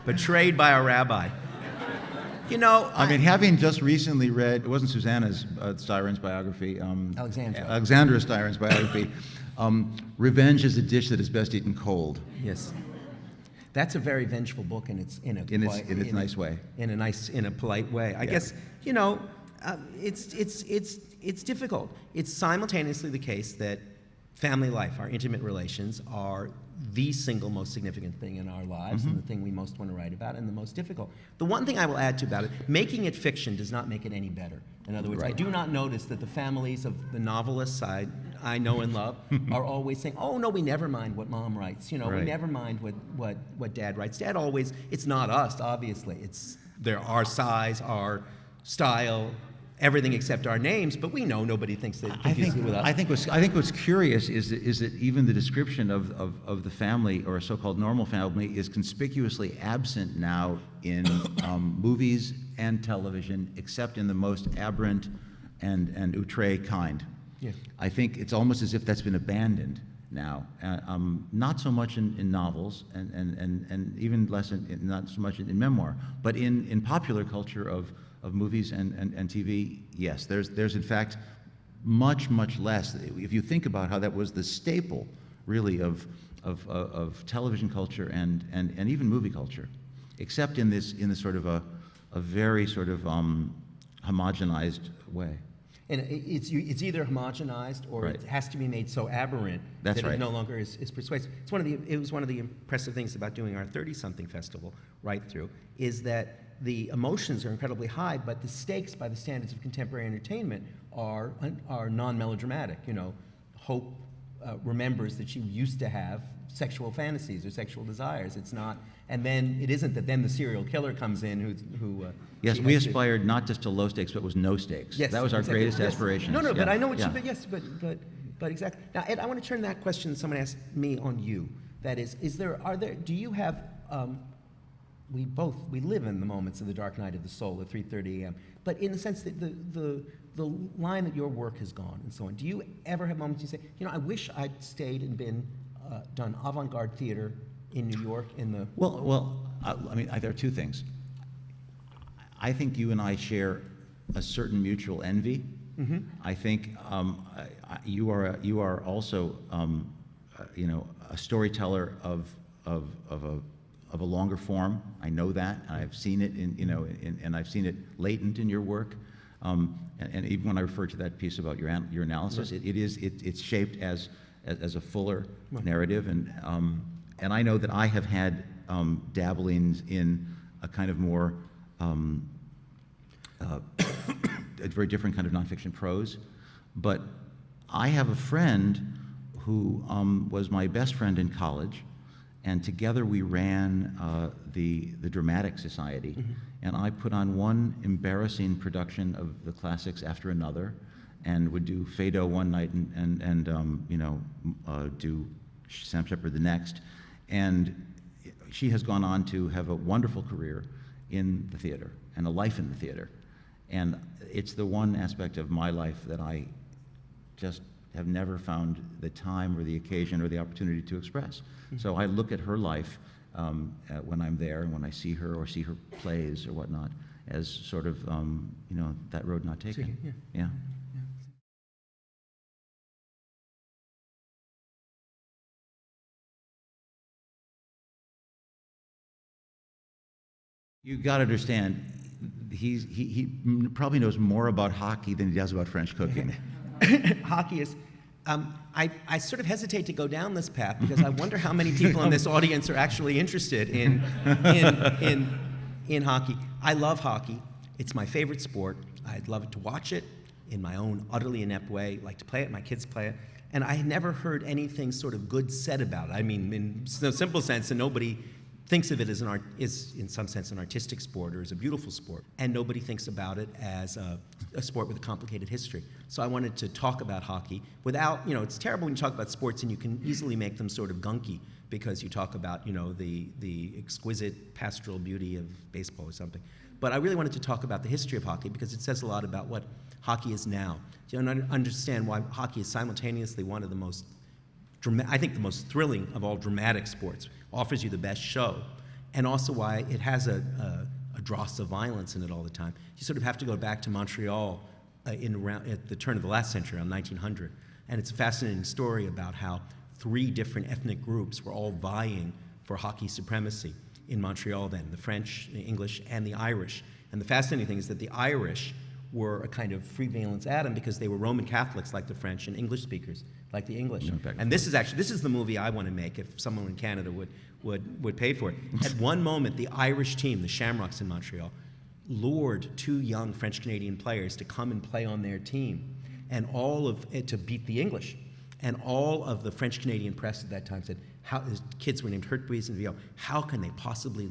Betrayed by a rabbi. I mean, having just recently read, it wasn't Susanna's Styron's biography, Alexandra Styron's biography, Revenge is a dish that is best eaten cold. Yes. That's a very vengeful book, and it's in a nice way. In a polite way. I guess it's difficult. It's simultaneously the case that family life, our intimate relations, are the single most significant thing in our lives, and the thing we most want to write about, and the most difficult. The one thing I will add to about it, making it fiction does not make it any better. In other words, I do not notice that the families of the novelists I know and love are always saying, oh, no, we never mind what mom writes. We never mind what dad writes. Dad always, it's not us, obviously. It's our size, our style, everything except our names, but we know nobody thinks that confuses it with us. I think what's curious is that even the description of the family, or a so-called normal family, is conspicuously absent now in movies and television, except in the most aberrant and outre kind. Yeah. I think it's almost as if that's been abandoned now. Not so much in novels, and even less not so much in memoir, but in popular culture of movies and TV, yes. There's in fact much less. If you think about how that was the staple, really, of television culture and even movie culture, except in this sort of a very sort of homogenized way. And it's either homogenized or it has to be made so aberrant that it no longer is persuasive. It was one of the impressive things about doing our 30-something festival right through, is that the emotions are incredibly high, but the stakes by the standards of contemporary entertainment are non-melodramatic. Hope remembers that she used to have sexual fantasies or sexual desires. It's not, and then it isn't that then the serial killer comes in who yes, we aspired not just to low stakes, but was no stakes. Yes, that was our greatest aspiration. No, but I know what you. But yes, but exactly. Now, Ed, I want to turn that question that someone asked me on you. That is do you have? We live in the moments of the dark night of the soul at 3:30 a.m. But in the sense that the line that your work has gone and so on, do you ever have moments you say, I wish I'd stayed and been done avant-garde theater in New York in the... Well, I mean, there are two things. I think you and I share a certain mutual envy. Mm-hmm. I think you are also a storyteller of a longer form. I know that. I've seen it and I've seen it latent in your work. And even when I refer to that piece about your analysis, it's shaped as a fuller narrative, and I know that I have had dabblings in a kind of more a very different kind of nonfiction prose, but I have a friend who was my best friend in college, and together we ran the Dramatic Society, and I put on one embarrassing production of the classics after another, and would do Phaedo one night and do Sam Shepard the next, and she has gone on to have a wonderful career in the theater and a life in the theater, and it's the one aspect of my life that I just have never found the time or the occasion or the opportunity to express. So I look at her life when I'm there and when I see her or see her plays or whatnot as sort of, that road not taken. Yeah. You got to understand, he probably knows more about hockey than he does about French cooking. Hockey is. I sort of hesitate to go down this path because I wonder how many people in this audience are actually interested in hockey. I love hockey. It's my favorite sport. I'd love to watch it in my own utterly inept way, like to play it. My kids play it. And I had never heard anything sort of good said about it. I mean, in no simple sense, and nobody thinks of it as in some sense an artistic sport or as a beautiful sport, and nobody thinks about it as a sport with a complicated history. So I wanted to talk about hockey without, it's terrible when you talk about sports and you can easily make them sort of gunky because you talk about, the exquisite pastoral beauty of baseball or something. But I really wanted to talk about the history of hockey because it says a lot about what hockey is now. You don't understand why hockey is simultaneously one of the most I think the most thrilling of all dramatic sports, offers you the best show, and also why it has a dross of violence in it all the time. You sort of have to go back to Montreal at the turn of the last century, around 1900, and it's a fascinating story about how 3 different ethnic groups were all vying for hockey supremacy in Montreal then, the French, the English, and the Irish. And the fascinating thing is that the Irish were a kind of free valence atom because they were Roman Catholics like the French and English speakers like the English. And this is the movie I want to make if someone in Canada would pay for it. At one moment, the Irish team, the Shamrocks in Montreal, lured 2 young French-Canadian players to come and play on their team, and to beat the English. And all of the French-Canadian press at that time said, his kids were named Hurtbise and Villot, how can they possibly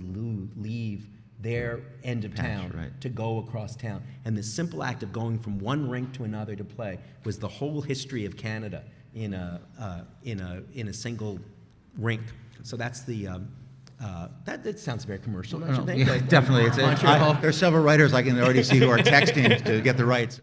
leave their end of town to go across town? And the simple act of going from one rink to another to play was the whole history of Canada in a single rink. So that's the that sounds very commercial, don't you think? Yeah, definitely. There's several writers I can already see who are texting to get the rights.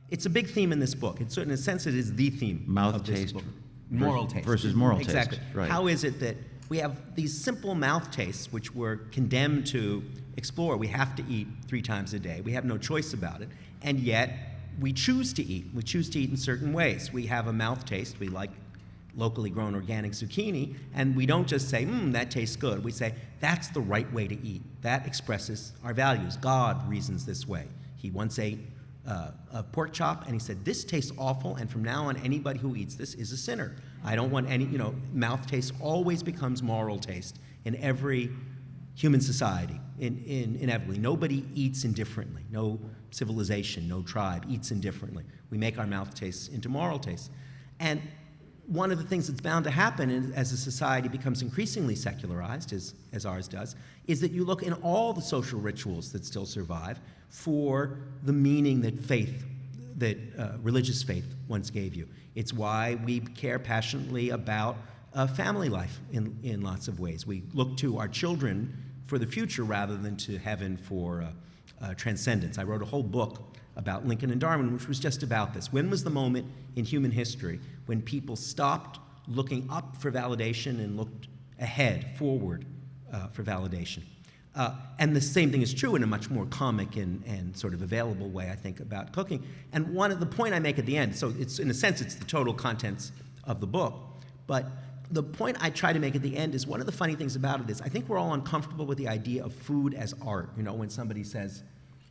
It's a big theme in this book. In a sense, it is the theme of this book. Moral taste. Versus moral taste. Exactly. Right. How is it that we have these simple mouth tastes which we're condemned to explore? We have to eat 3 times a day. We have no choice about it. And yet, we choose to eat. We choose to eat in certain ways. We have a mouth taste. We like locally grown organic zucchini, and we don't just say, that tastes good. We say, that's the right way to eat. That expresses our values. God reasons this way. He once ate a pork chop, and he said, this tastes awful, and from now on, anybody who eats this is a sinner. I don't want any, mouth taste always becomes moral taste in every human society, inevitably. Nobody eats indifferently. No civilization, no tribe eats indifferently. We make our mouth tastes into moral tastes. And one of the things that's bound to happen as a society becomes increasingly secularized, as ours does, is that you look in all the social rituals that still survive for the meaning that religious faith once gave you. It's why we care passionately about family life in lots of ways. We look to our children for the future rather than to heaven for transcendence. I wrote a whole book about Lincoln and Darwin, which was just about this. When was the moment in human history when people stopped looking up for validation and looked ahead, forward for validation? And the same thing is true in a much more comic and sort of available way, I think, about cooking. And the point I make at the end, so it's in a sense, it's the total contents of the book, but the point I try to make at the end is one of the funny things about it is I think we're all uncomfortable with the idea of food as art. You know, when somebody says,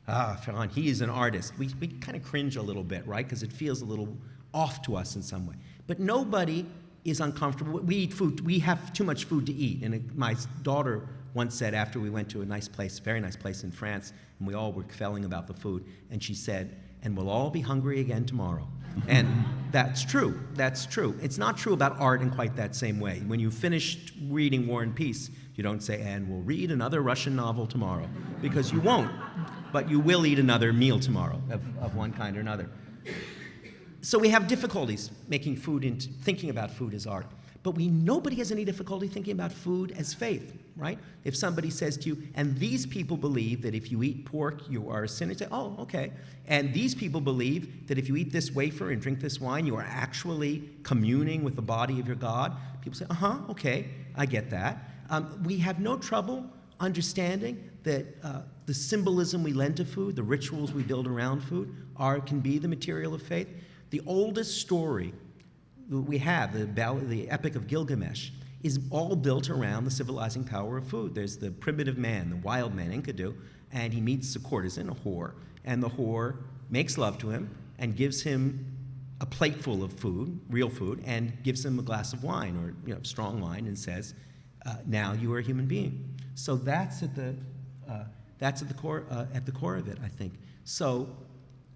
Ferran, he is an artist, we kind of cringe a little bit, right? Because it feels a little off to us in some way. But nobody is uncomfortable. We eat food. We have too much food to eat. And my daughter once said after we went to a nice place, very nice place in France, and we all were felling about the food, and she said, and we'll all be hungry again tomorrow. And that's true. That's true. It's not true about art in quite that same way. When you finished reading War and Peace, you don't say, and we'll read another Russian novel tomorrow, because you won't. But you will eat another meal tomorrow of one kind or another. So we have difficulties making food into thinking about food as art. But nobody has any difficulty thinking about food as faith, right? If somebody says to you, and these people believe that if you eat pork, you are a sinner, you say, oh, okay. And these people believe that if you eat this wafer and drink this wine, you are actually communing with the body of your God. People say, okay, I get that. We have no trouble understanding that the symbolism we lend to food, the rituals we build around food, can be the material of faith. The oldest story we have, the Epic of Gilgamesh, is all built around the civilizing power of food. There's the primitive man, the wild man, Enkidu, and he meets a courtesan, a whore, and the whore makes love to him and gives him a plateful of food, real food, and gives him a glass of wine, or strong wine, and says, now you are a human being. So that's at the core of it, I think. So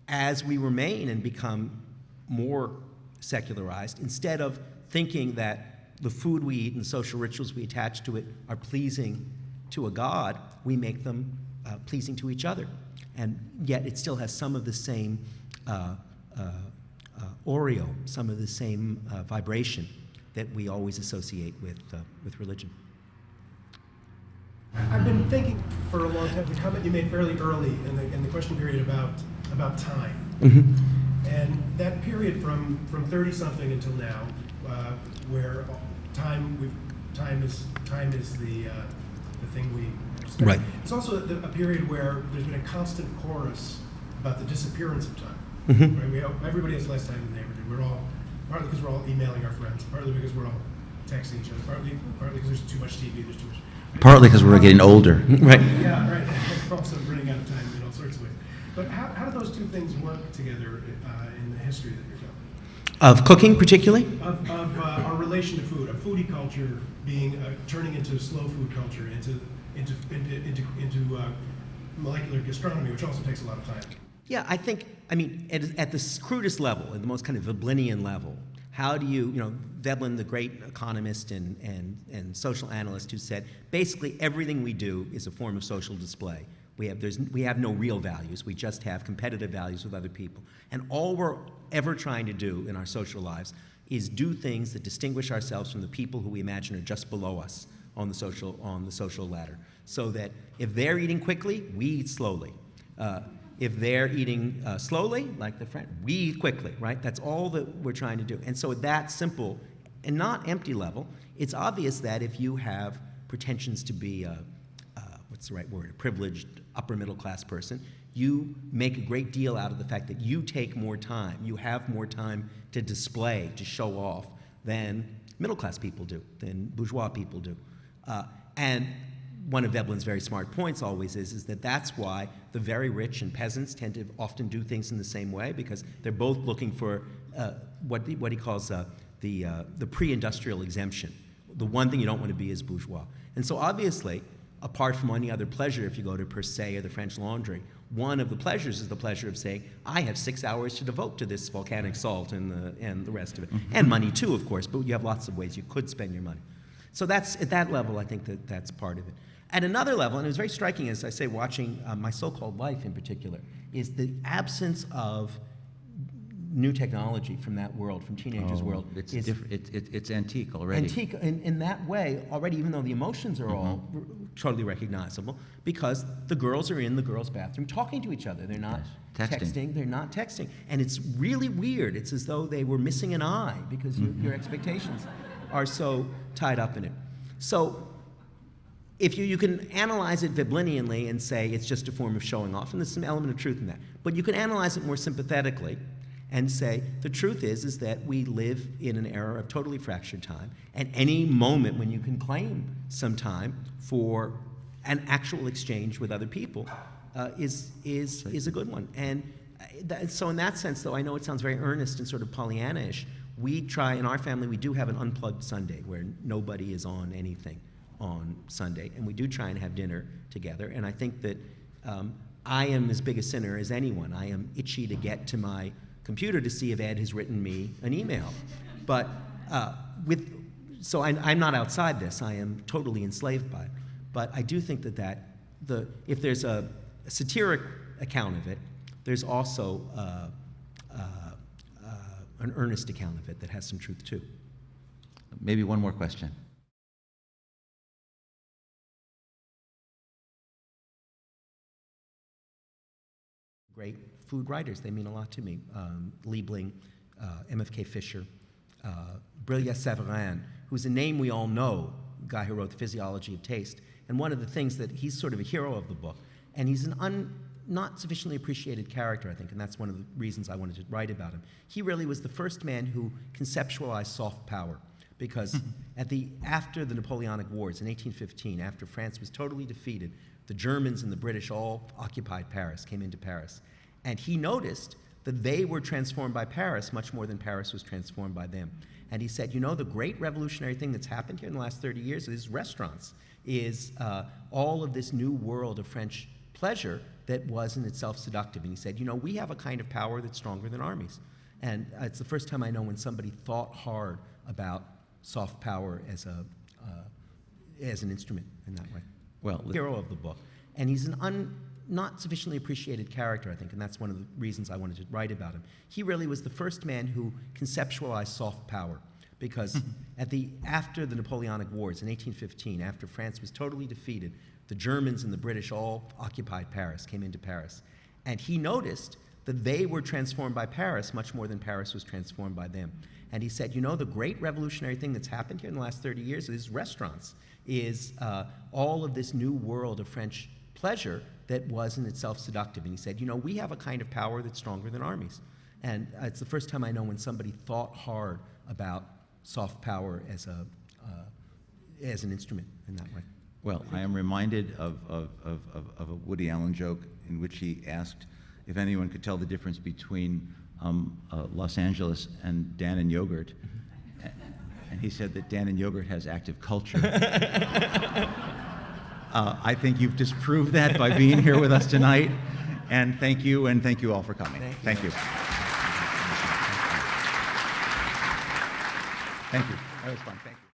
as we remain and become more secularized, instead of thinking that the food we eat and the social rituals we attach to it are pleasing to a God, we make them pleasing to each other. And yet it still has some of the same aureole, some of the same vibration that we always associate with religion. I've been thinking for a long time, the comment you made fairly early in the question period about time. Mm-hmm. And that period from 30-something until now, where time is the thing we spend. Right. It's also a period where there's been a constant chorus about the disappearance of time. Mm-hmm. Right? Everybody has less time than they ever did. We're all, partly because we're all emailing our friends, partly because we're all texting each other, partly because there's too much TV, there's too much. Partly because we're getting older. Right. Yeah, right. We're also running out of time in all sorts of ways. But how do those two things work together in the history that you're telling? Of cooking, particularly? Of our relation to food, of foodie culture being turning into slow food culture, into molecular gastronomy, which also takes a lot of time. Yeah, I mean, at the crudest level, at the most kind of Veblinian level, how do you Veblen, the great economist and social analyst, who said, basically everything we do is a form of social display. We have no real values. We just have competitive values with other people. And all we're ever trying to do in our social lives is do things that distinguish ourselves from the people who we imagine are just below us on the social ladder. So that if they're eating quickly, we eat slowly. If they're eating slowly, like the French, we eat quickly, right? That's all that we're trying to do. And so at that simple and not empty level, it's obvious that if you have pretensions to be what's the right word, a privileged upper middle class person, you make a great deal out of the fact that you take more time, you have more time to display, to show off than middle class people do, than bourgeois people do. And one of Veblen's very smart points always is that that's why the very rich and peasants tend to often do things in the same way, because they're both looking for what he calls the pre-industrial exemption. The one thing you don't want to be is bourgeois. And so obviously, apart from any other pleasure, if you go to Per Se or the French Laundry, one of the pleasures is the pleasure of saying, I have 6 hours to devote to this volcanic salt and the rest of it. Mm-hmm. And money too, of course, but you have lots of ways you could spend your money. So that's, at that level, I think that's part of it. At another level, and it was very striking, as I say, watching my so-called life in particular, is the absence of new technology from that world, from teenagers' world. It's different. It's antique already. Antique in that way already, even though the emotions are all totally recognizable, because the girls are in the girls' bathroom talking to each other. They're not texting. They're not texting, and it's really weird. It's as though they were missing an eye because your expectations are so tied up in it. So if you can analyze it Veblinianly and say it's just a form of showing off, and there's some element of truth in that, but you can analyze it more sympathetically and say, the truth is that we live in an era of totally fractured time, and any moment when you can claim some time for an actual exchange with other people is a good one. And so in that sense, though, I know it sounds very earnest and sort of Pollyanna-ish, we try, in our family, we do have an unplugged Sunday where nobody is on anything on Sunday, and we do try and have dinner together. And I think that I am as big a sinner as anyone. I am itchy to get to my computer to see if Ed has written me an email. But so I'm not outside this. I am totally enslaved by it. But I do think if there's a satiric account of it, there's also an earnest account of it that has some truth too. Maybe one more question. Great food writers, they mean a lot to me. Liebling, MFK Fisher, Brillat-Savarin, who's a name we all know, the guy who wrote The Physiology of Taste. And one of the things that he's sort of a hero of the book, and he's an not sufficiently appreciated character, I think, and that's one of the reasons I wanted to write about him. He really was the first man who conceptualized soft power, because after the Napoleonic Wars in 1815, after France was totally defeated, the Germans and the British all occupied Paris, came into Paris, and he noticed that they were transformed by Paris much more than Paris was transformed by them. And he said, you know, the great revolutionary thing that's happened here in the last 30 years is restaurants, is all of this new world of French pleasure that was in itself seductive. And he said, you know, we have a kind of power that's stronger than armies. And it's the first time I know when somebody thought hard about soft power as an instrument in that way. Well, Hero of the book. And he's an not sufficiently appreciated character, I think, and that's one of the reasons I wanted to write about him. He really was the first man who conceptualized soft power, because after the Napoleonic Wars in 1815, after France was totally defeated, the Germans and the British all occupied Paris, came into Paris, and he noticed that they were transformed by Paris much more than Paris was transformed by them. And he said, you know, the great revolutionary thing that's happened here in the last 30 years is restaurants, is all of this new world of French pleasure that was in itself seductive. And he said, you know, we have a kind of power that's stronger than armies. And it's the first time I know when somebody thought hard about soft power as an instrument in that way. Well, I am reminded of a Woody Allen joke in which he asked if anyone could tell the difference between Los Angeles and Dan and Yogurt. And he said that Dan and Yogurt has active culture. I think you've disproved that by being here with us tonight. And thank you all for coming. Thank you. Thank you. That was fun. Thank you.